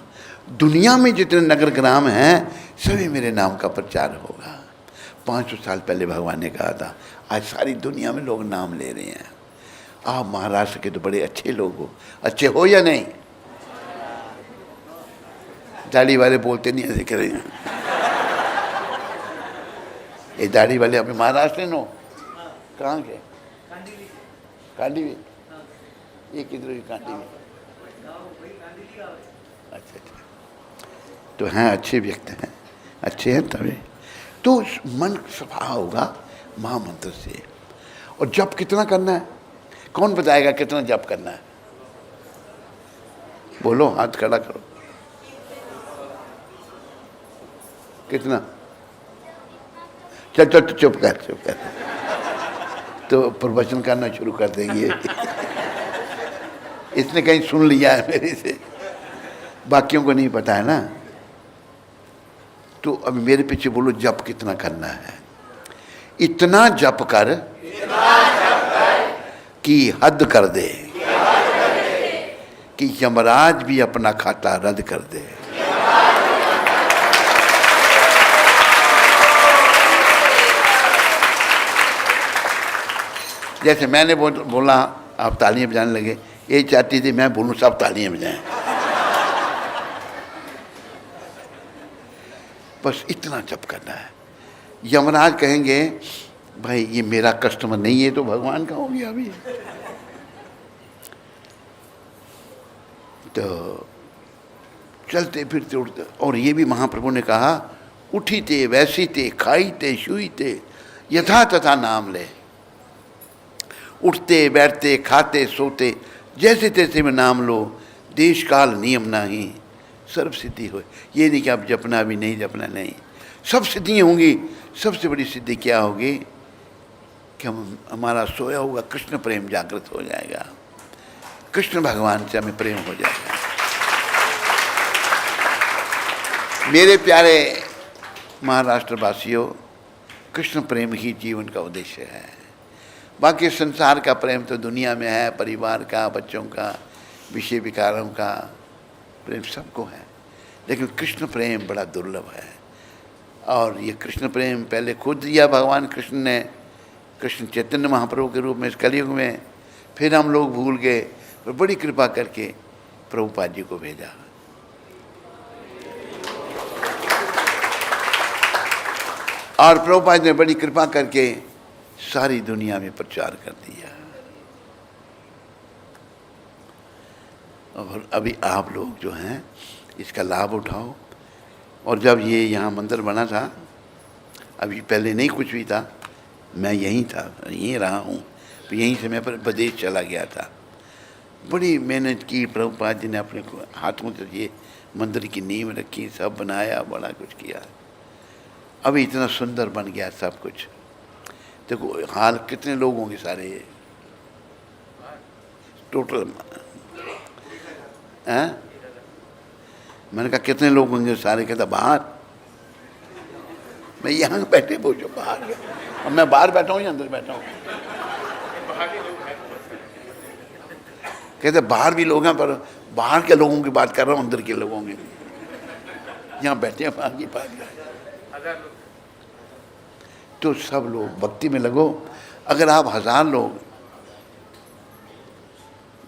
दुनिया में जितने नगर ग्राम हैं सभी मेरे नाम का प्रचार होगा। 500 साल पहले भगवान ने कहा था। आज सारी दुनिया में लोग नाम ले रहे हैं। आप महाराष्ट्र के तो बड़े अच्छे लोग हो, अच्छे हो या नहीं? दाढ़ी वाले बोलते नहीं ऐसे कह रहे हैं। ये दाढ़ी वाले अपने महाराष्ट्र में हो? कहाँ के? कांडी में। ये किधर की कांडी में? अच्छा अच्छा, तो हैं, अच्छे व्यक्ति हैं, अच्छे हैं तभी तो मन सफा होगा महामंत्र से। और जप कितना करना है? कौन बताएगा कितना जप करना है? बोलो, हाथ खड़ा करो। कितना? चल चल चुप कर। तो प्रवचन करना शुरू कर देंगे। इसने कहीं सुन लिया है मेरे से, बाकियों को नहीं पता है ना। तो अभी मेरे पीछे बोलो, जप कितना करना है? इतना जप कर कि हद कर दे, कि यमराज भी अपना खाता रद्द कर दे। जैसे मैंने बोला, आप तालियां बजाने लगे। ये चाहती थी मैं बोलूं, सब तालियां बजाएं। बस इतना जप करना है। यमराज कहेंगे भाई ये मेरा कस्टमर नहीं है, तो भगवान का हो गया अभी। तो चलते फिरते उठते। और ये भी महाप्रभु ने कहा, उठी ते वैसी ते खाई ते शुई ते यथा तथा नाम ले। उठते बैठते खाते सोते जैसे तैसे में नाम लो, देश काल नियम नहीं सर्व सिद्धि हो। ये नहीं कि आप जपना भी नहीं, जपना नहीं, सब सिद्धियाँ होंगी। सबसे बड़ी सिद्धि क्या होगी कि हमारा सोया हुआ कृष्ण प्रेम जागृत हो जाएगा, कृष्ण भगवान से हमें प्रेम हो जाएगा। मेरे प्यारे महाराष्ट्रवासियों, कृष्ण प्रेम ही जीवन का उद्देश्य है। बाकी संसार का प्रेम तो दुनिया में है, परिवार का, बच्चों का, विषय विकारों का प्रेम सबको है, लेकिन कृष्ण प्रेम बड़ा दुर्लभ है। और ये कृष्ण प्रेम पहले खुद दिया भगवान कृष्ण ने, कृष्ण चैतन्य महाप्रभु के रूप में इस कलयुग में। फिर हम लोग भूल गए, पर बड़ी कृपा करके प्रभुपाद जी को भेजा। और प्रभुपाद ने बड़ी कृपा करके सारी दुनिया में प्रचार कर दिया। और अभी आप लोग जो हैं इसका लाभ उठाओ। और जब ये यहाँ मंदिर बना था, अभी पहले नहीं कुछ भी था, मैं यहीं था, यहीं रहा हूँ। तो यहीं से मैं प्रदेश चला गया था। बड़ी मेहनत की प्रभुपाद जी ने, अपने हाथों से ये मंदिर की नींव रखी, सब बनाया, बड़ा कुछ किया। अभी इतना सुंदर बन गया सब कुछ। देखो हाल कितने लोग होंगे सारे ये टोटल हैं? मैंने कहा कितने लोग होंगे सारे? कहता बाहर। मैं यहाँ बैठे पूछो बाहर, और मैं बाहर बैठा हूँ या अंदर बैठा हूँ? कहते बाहर भी लोग हैं, पर बाहर के लोगों की बात कर रहा हूँ, अंदर के लोगों की। यहाँ बैठे हैं बाहर की बात कर। तो सब लोग भक्ति में लगो। अगर आप 1000 लोग,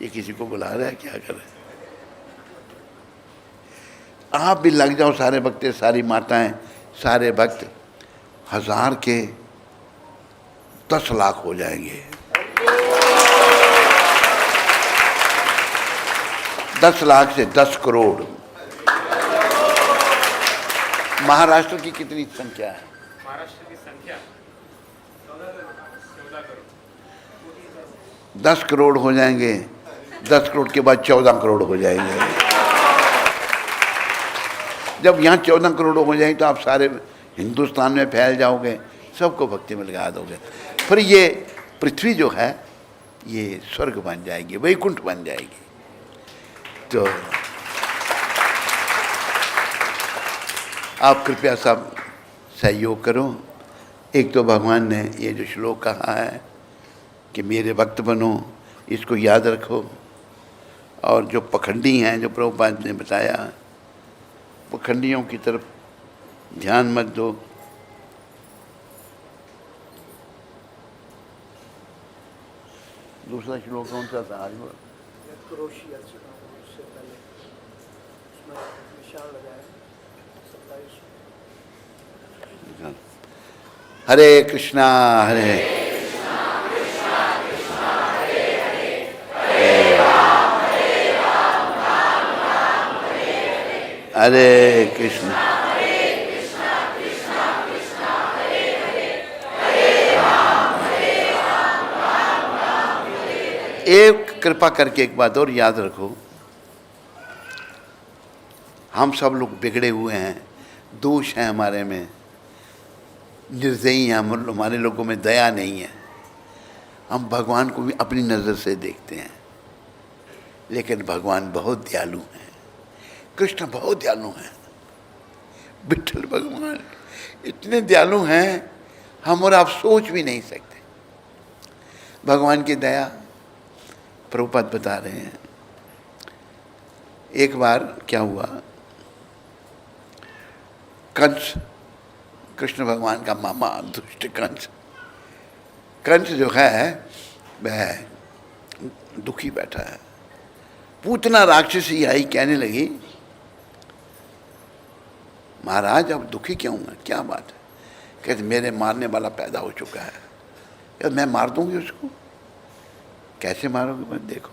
ये किसी को बुला रहा है, क्या कर रहे हैं? आप भी लग जाओ, सारे भक्त, सारी माताएं, सारे भक्त, 1000 के 10 लाख हो जाएंगे। 10 लाख से 10 करोड़। महाराष्ट्र की कितनी संख्या है? महाराष्ट्र की संख्या 14 करोड़। 10 करोड़ हो जाएंगे, 10 करोड़ के बाद 14 करोड़ हो जाएंगे। जब यहाँ 14 करोड़ हो जाएंगे तो आप सारे हिंदुस्तान में फैल जाओगे, सबको भक्ति में लगा दोगे। फिर ये पृथ्वी जो है ये स्वर्ग बन जाएगी, वैकुंठ बन जाएगी। तो आप कृपया सब सहयोग करो। एक तो भगवान ने ये जो श्लोक कहा है कि मेरे भक्त बनो, इसको याद रखो। और जो पखंडी हैं, जो प्रभुपाद ने बताया, पखंडियों की तरफ ध्यान मत दो। दूसरा श्लोक कौन सा था आज? क्रोशिया उससे पहले उसमें निशान लगाया 27। हरे कृष्णा हरे हरे कृष्ण एक कृपा करके एक बात और याद रखो, हम सब लोग बिगड़े हुए हैं, दोष हैं हमारे में, निर्दयी हैं, हमारे लोगों में दया नहीं है। हम भगवान को भी अपनी नज़र से देखते हैं, लेकिन भगवान बहुत दयालु हैं, कृष्ण बहुत दयालु हैं, विठ्ठल भगवान इतने दयालु हैं हम और आप सोच भी नहीं सकते। भगवान की दया प्रभुपाद बता रहे हैं। एक बार क्या हुआ, कंस, कृष्ण भगवान का मामा दुष्ट कंस, कंस जो है वह दुखी बैठा है। पूतना राक्षसी आई, कहने लगी महाराज अब दुखी क्यों है, क्या बात है? कहते मेरे मारने वाला पैदा हो चुका है, यार मैं मार दूंगी उसको। कैसे मारोगे? मत देखो,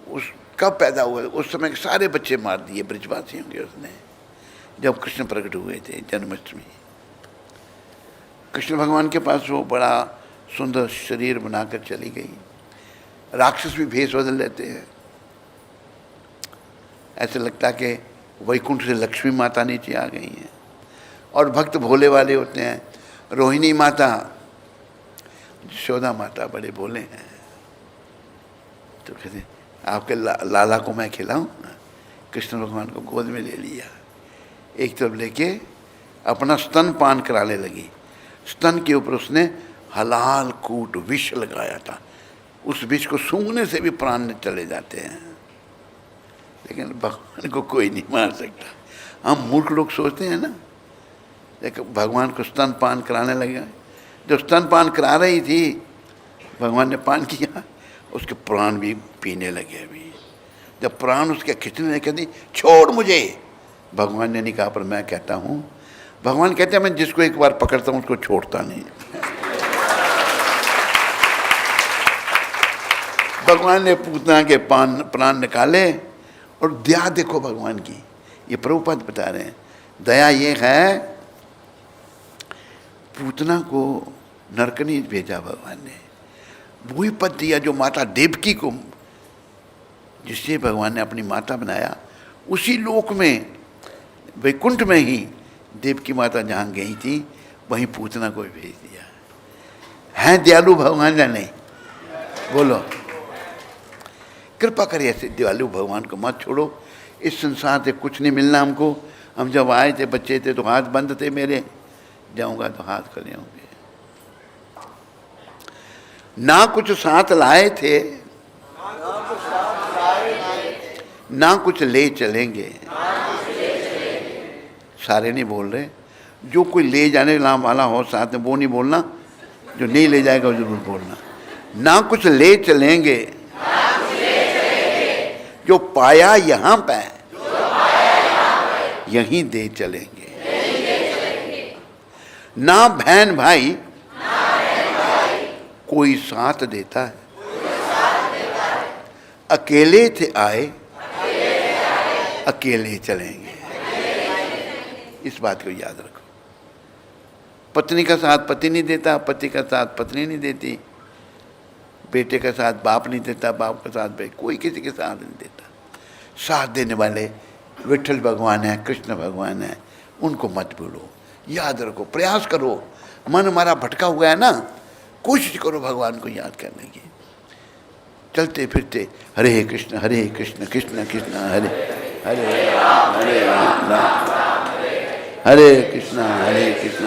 उस कब पैदा हुआ? उस समय के सारे बच्चे मार दिए ब्रजवासियों के उसने, जब कृष्ण प्रकट हुए थे जन्माष्टमी। कृष्ण भगवान के पास वो बड़ा सुंदर शरीर बनाकर चली गई। राक्षस भी भेष बदल लेते हैं, ऐसे लगता कि वैकुंठ से लक्ष्मी माता नीचे आ गई हैं। और भक्त भोले वाले होते हैं, रोहिणी माता, यशोदा माता बड़े भोले हैं। तो कहते आपके लाला को मैं खिलाऊं? कृष्ण भगवान को गोद में ले लिया, एक तरफ लेके अपना स्तन पान कराने लगी। स्तन के ऊपर उसने हलाल कूट विष लगाया था, उस विष को सूंघने से भी प्राण चले जाते हैं, लेकिन भगवान को कोई नहीं मार सकता। हम मूर्ख लोग सोचते हैं ना, लेकिन भगवान को स्तन पान कराने लगे। जब स्तन पान करा रही थी, भगवान ने पान किया, उसके प्राण भी पीने लगे। अभी जब प्राण उसके खिंचने लगे, कहती छोड़ मुझे। भगवान ने नहीं कहा, पर मैं कहता हूँ, भगवान कहते हैं मैं जिसको एक बार पकड़ता हूँ उसको छोड़ता नहीं। भगवान ने पूतना के प्राण निकाले। और दया देखो भगवान की, ये प्रभुपाद बता रहे हैं। दया ये है, पूतना को नरक नहीं भेजा भगवान ने, वही पद दिया जो माता देवकी को, जिससे भगवान ने अपनी माता बनाया, उसी लोक में वैकुंठ में ही देवकी माता जहाँ गई थी वहीं पूतना को भेज दिया। हैं दयालु भगवान या नहीं? बोलो, कृपा करिए ऐसे दयालु भगवान को मत छोड़ो। इस संसार से कुछ नहीं मिलना हमको। हम जब आए थे, बच्चे थे, तो हाथ बंद थे मेरे, जाऊंगा तो हाथ खुले होंगे। ना कुछ साथ लाए थे, ना कुछ ले चलेंगे। सारे नहीं बोल रहे, जो कोई ले जाने वाला हो साथ में वो नहीं बोलना, जो नहीं ले जाएगा वो जरूर बोलना। ना कुछ ले चलेंगे, जो पाया यहाँ पे यहीं दे चलेंगे। ना बहन भाई कोई साथ देता है, अकेले थे आए अकेले चलेंगे। इस बात को याद रखो। पत्नी का साथ पति नहीं देता, पति का साथ पत्नी नहीं देती, बेटे का साथ बाप नहीं देता, बाप का साथ भाई, कोई किसी के साथ नहीं देता। साथ देने वाले विठ्ठल भगवान है, कृष्ण भगवान है, उनको मत भूलो, याद रखो, प्रयास करो। मन हमारा भटका हुआ है ना, कोशिश करो भगवान को याद करने की। चलते फिरते हरे कृष्ण कृष्ण कृष्ण हरे हरे हरे राम हरे कृष्ण कृष्ण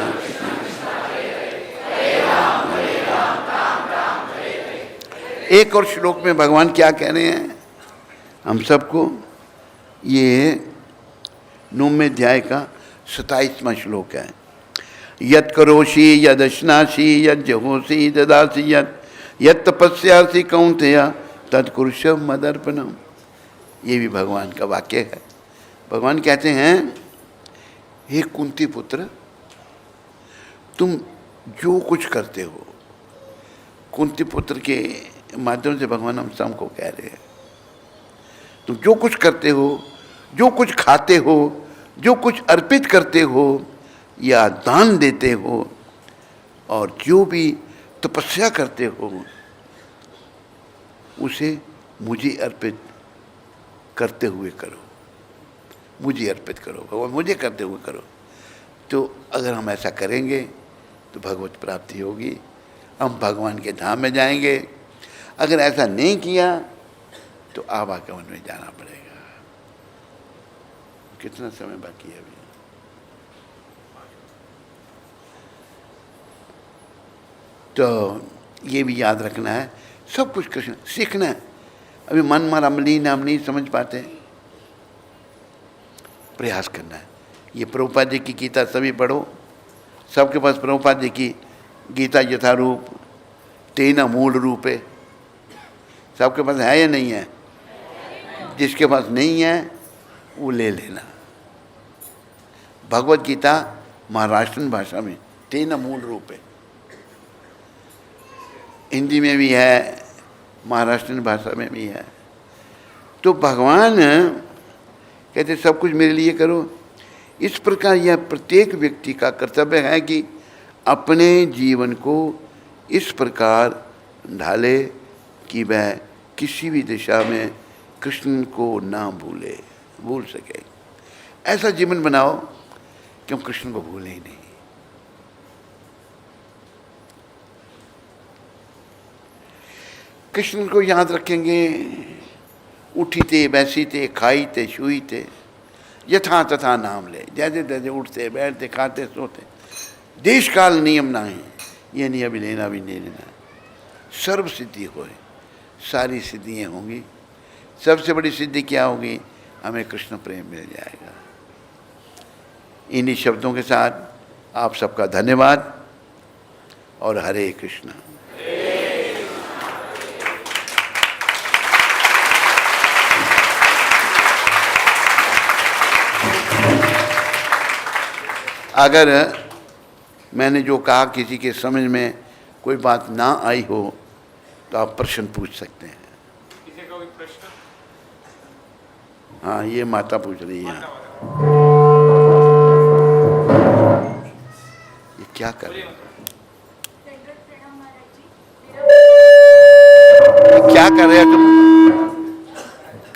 एक और श्लोक में भगवान क्या कह रहे हैं हम सबको? ये 9वें अध्याय का 27वां श्लोक है। यत् करोषि यदश्नासि यज्जहोषि ददासि यत् यत् तपस्यार्थी कौन्तेय तत्कुरुष्व मदर्पणम। ये भी भगवान का वाक्य है। भगवान कहते हैं, हे कुंती पुत्र, तुम जो कुछ करते हो, कुंती पुत्र के माध्यम से भगवान हम सबको कह रहे हैं, तुम जो कुछ करते हो, जो कुछ खाते हो, जो कुछ अर्पित करते हो या दान देते हो, और जो भी तपस्या करते हो, उसे मुझे अर्पित करते हुए करो, मुझे अर्पित करो, भगवान मुझे करते हुए करो। तो अगर हम ऐसा करेंगे तो भगवत प्राप्ति होगी, हम भगवान के धाम में जाएंगे। अगर ऐसा नहीं किया तो आवागमन में जाना पड़ेगा। कितना समय बाकी है अभी? तो ये भी याद रखना है, सब कुछ कृष्ण सीखना है। अभी मन मारा मलिन हम नहीं समझ पाते, प्रयास करना है। ये प्रभुपाद जी की गीता सभी पढ़ो, सबके पास प्रभुपाद जी की गीता यथारूप तेना मूल रूप है। सबके पास है या नहीं है? जिसके पास नहीं है वो ले लेना। भगवत गीता महाराष्ट्रन भाषा में तेना मूल रूप है, हिंदी में भी है, महाराष्ट्रन भाषा में भी है। तो भगवान कहते सब कुछ मेरे लिए करो। इस प्रकार यह प्रत्येक व्यक्ति का कर्तव्य है कि अपने जीवन को इस प्रकार ढाले कि वह किसी भी दिशा में कृष्ण को ना भूल सके। ऐसा जीवन बनाओ कि हम कृष्ण को भूलें ही नहीं। कृष्ण को याद रखेंगे। उठी थे, बैसी थे, खाई थे, छुई थे, यथा तथा नाम ले। जैसे जैसे उठते बैठते खाते सोते, देश काल नियम ना है, ये नहीं अभी लेना भी नहीं लेना। सर्व सिद्धि होए, सारी सिद्धियाँ होंगी। सबसे बड़ी सिद्धि क्या होगी? हमें कृष्ण प्रेम मिल जाएगा। इन्हीं शब्दों के साथ आप सबका धन्यवाद और हरे कृष्ण। अगर मैंने जो कहा किसी के समझ में कोई बात ना आई हो तो आप प्रश्न पूछ सकते हैं। किसी का कोई प्रश्न? हाँ, ये माता पूछ रही है। ये क्या कर रहे हैं? क्या कर रहे हो तुम?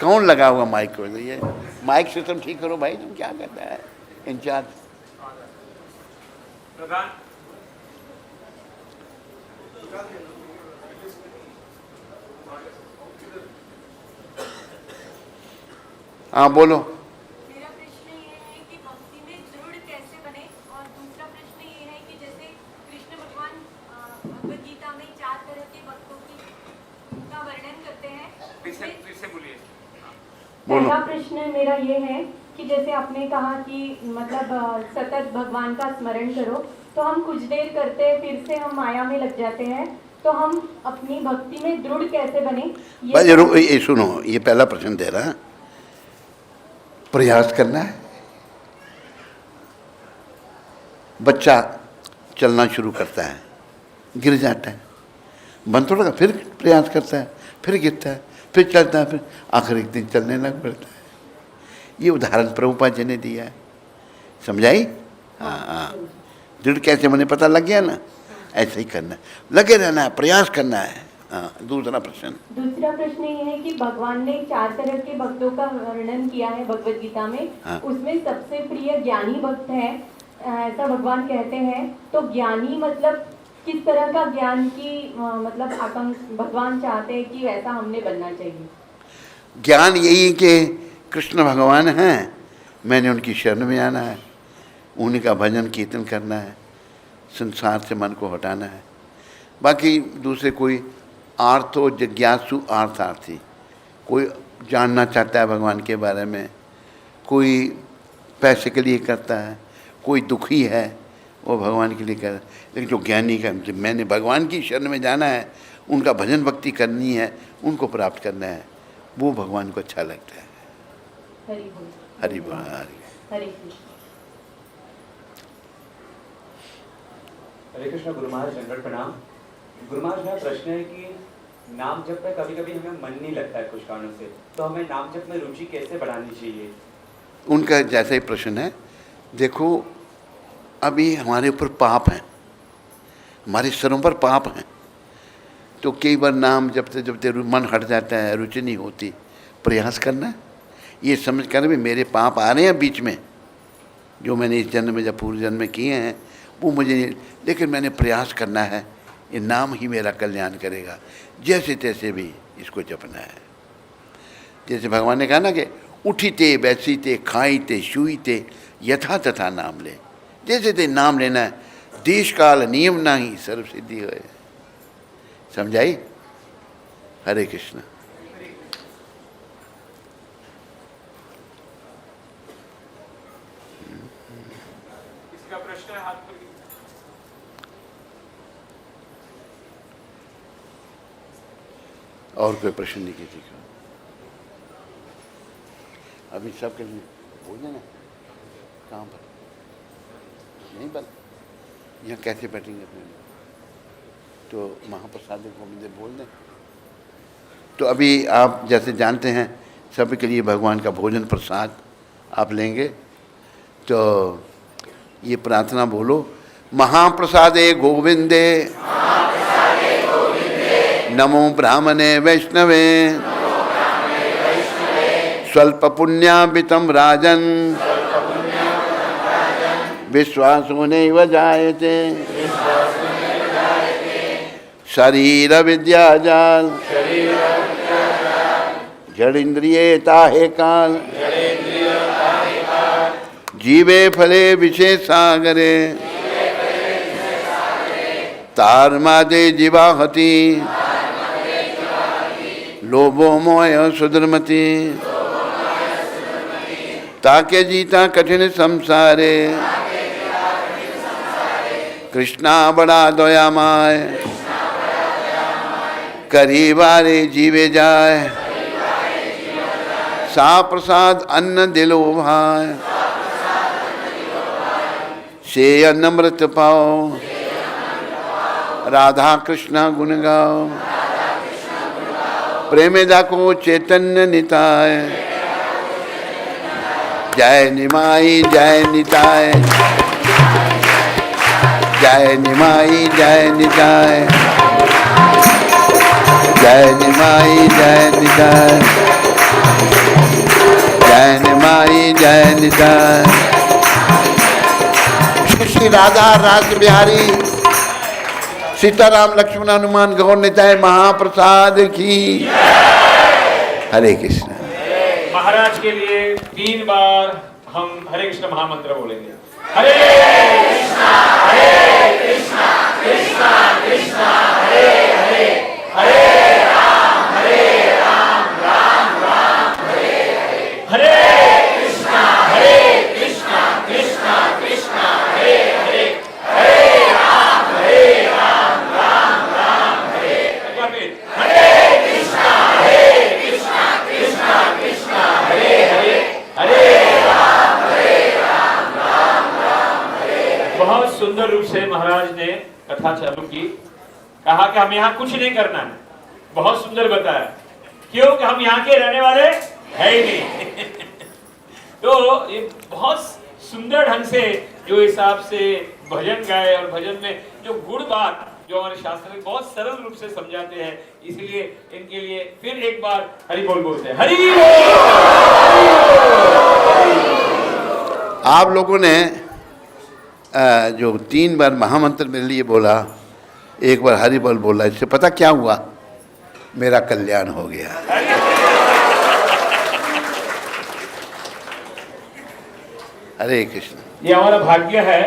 कौन लगा हुआ माइक को? ये माइक सिस्टम ठीक करो भाई। तुम क्या करता है इंचार्ज? प्रधान हाँ बोलो। मेरा प्रश्न ये है कि भक्ति में दृढ़ कैसे बने, और दूसरा प्रश्न ये है कि जैसे कृष्ण भगवान भगवद गीता में 4 तरह के भक्तों का वर्णन करते हैं। फिर से बोलिए। पहला प्रश्न मेरा ये है कि जैसे आपने कहा कि मतलब सतत भगवान का स्मरण करो, तो हम कुछ देर करते हैं फिर से हम माया में लग जाते हैं, तो हम अपनी भक्ति में दृढ़ कैसे बने? ये सुनो, ये पहला प्रश्न दे रहा है। प्रयास करना है। बच्चा चलना शुरू करता है, गिर जाता है, बंद थोड़ा, फिर प्रयास करता है, फिर गिरता है, फिर चलता है, फिर आखिर एक दिन चलने लग पड़ता है। ये उदाहरण प्रभुपाद जी ने दिया है। समझाई? हाँ। दृढ़ कैसे मैंने पता लग गया ना? ऐसे ही करना है, लगे रहना है, प्रयास करना है। हाँ, दूसरा प्रश्न ये है कि भगवान ने 4 तरह के भक्तों का वर्णन किया है भगवद गीता में। हाँ। उसमें सबसे प्रिय ज्ञानी भक्त है, ऐसा भगवान कहते हैं। तो ज्ञानी मतलब किस तरह का ज्ञान की मतलब भगवान चाहते हैं कि ऐसा हमने बनना चाहिए? ज्ञान यही है कि कृष्ण भगवान हैं, मैंने उनकी शरण में आना है, उन्हीं का भजन कीर्तन करना है, संसार से मन को हटाना है। बाकी दूसरे कोई आर्थो जिज्ञासु अर्थार्थी, कोई जानना चाहता है भगवान के बारे में, कोई पैसे के लिए करता है, कोई दुखी है, वो भगवान के लिए कर, लेकिन जो ज्ञानी का मैंने भगवान की शरण में जाना है, उनका भजन भक्ति करनी है, उनको प्राप्त करना है, वो भगवान को अच्छा लगता है। हरि बोल। हरि बोल। हरि हरे कृष्ण। हरे कृष्ण। गुरु महाराज दंडवत प्रणाम। गुरु महाराज मेरा प्रश्न है कि नाम जप में कभी कभी हमें मन नहीं लगता है कुछ कारणों से, तो हमें नाम जप में रुचि कैसे बढ़ानी चाहिए? उनका जैसा ही प्रश्न है। देखो, अभी हमारे ऊपर पाप हैं, हमारे सिरों पर पाप हैं, तो कई बार नाम जपते जपते मन हट जाता है, रुचि नहीं होती। प्रयास करना है, ये समझ कर भी मेरे पाप आ रहे हैं बीच में, जो मैंने इस जन्म में या पूर्व जन्म में किए हैं वो मुझे, लेकिन मैंने प्रयास करना है, ये नाम ही मेरा कल्याण करेगा। जैसे तैसे भी इसको जपना है। जैसे भगवान ने कहा ना कि उठीते बैसीते खाईते शुईते यथा तथा नाम ले, जैसे ते नाम लेना है, देश काल नियम नाही सर्व सिद्धि होए। समझाई? हरे कृष्ण। इसका प्रश्न है हाथ पर। और कोई प्रश्न नहीं किसी का? अभी सब के लिए बोल देना। कहाँ पर? नहीं बल यहाँ कैसे बैठेंगे अपने? तो महाप्रसाद गोविंद बोल दें। तो अभी आप जैसे जानते हैं, सभी के लिए भगवान का भोजन प्रसाद आप लेंगे, तो ये प्रार्थना बोलो, महाप्रसादे गोविंदे नमो ब्राह्मणे वैष्णवे स्वल्प पुण्यापितम राजन विश्वासो नैव जायते शरीर विद्याजाल जड़ेन्द्रिये ताहे काल जीवे फले विशेषागरे तारमादे जीवाहति लोभो मोय सुधर्मति ताके जीता कठिन संसारे कृष्णा बड़ा दयामय करी बारे जीवे जाए सा प्रसाद अन्न दिलो भाई से अनमृत पाओ राधा कृष्णा गुण गाओ प्रेमे जाको चैतन्य निताय जय निमाई जय निताय जय निमाई जय निताय जय निमाई जय निताय जय निमाई जय निताय। श्री राधा राज बिहारी सीताराम लक्ष्मण हनुमान गौर निताय महाप्रसाद की। हरे कृष्ण। महाराज के लिए 3 बार हम हरे कृष्ण महामंत्र बोलेंगे। हरे कृष्णा कृष्णा कृष्णा हरे हरे हरे राम राम राम हरे हरे हरे कृष्णा कृष्णा कृष्णा हरे हरे हरे राम राम हरे हरे कृष्णा कृष्णा हरे हरे हरे राम राम हरे। बहुत सुंदर रूप से महाराज ने कथा चालू की, कहा कि हम यहाँ कुछ नहीं करना है। बहुत सुंदर बताया, क्यों कि हम यहाँ के रहने वाले है ही नहीं। तो ये बहुत सुंदर ढंग से जो हिसाब से भजन गाए और भजन में जो गुण बात जो हमारे शास्त्र में बहुत सरल रूप से समझाते हैं, इसलिए इनके लिए फिर एक बार हरि बोल बोलते हैं। हरि बोल। आप लोगों ने जो 3 बार महामंत्र मेरे लिए बोला, एक बार हरि बोल बोला, इससे पता क्या हुआ? मेरा कल्याण हो गया। हरे कृष्ण। ये हमारा भाग्य है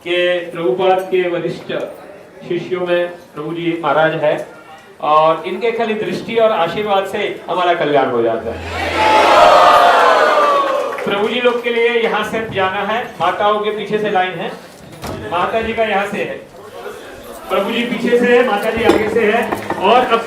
कि प्रभुपाद के वरिष्ठ शिष्यों में प्रभु जी महाराज है, और इनके खाली दृष्टि और आशीर्वाद से हमारा कल्याण हो जाता है। प्रभु जी लोग के लिए यहाँ से जाना है, माताओं के पीछे से लाइन है। माता जी का यहाँ से है, प्रभु जी पीछे से है, माता जी आगे से है। और अब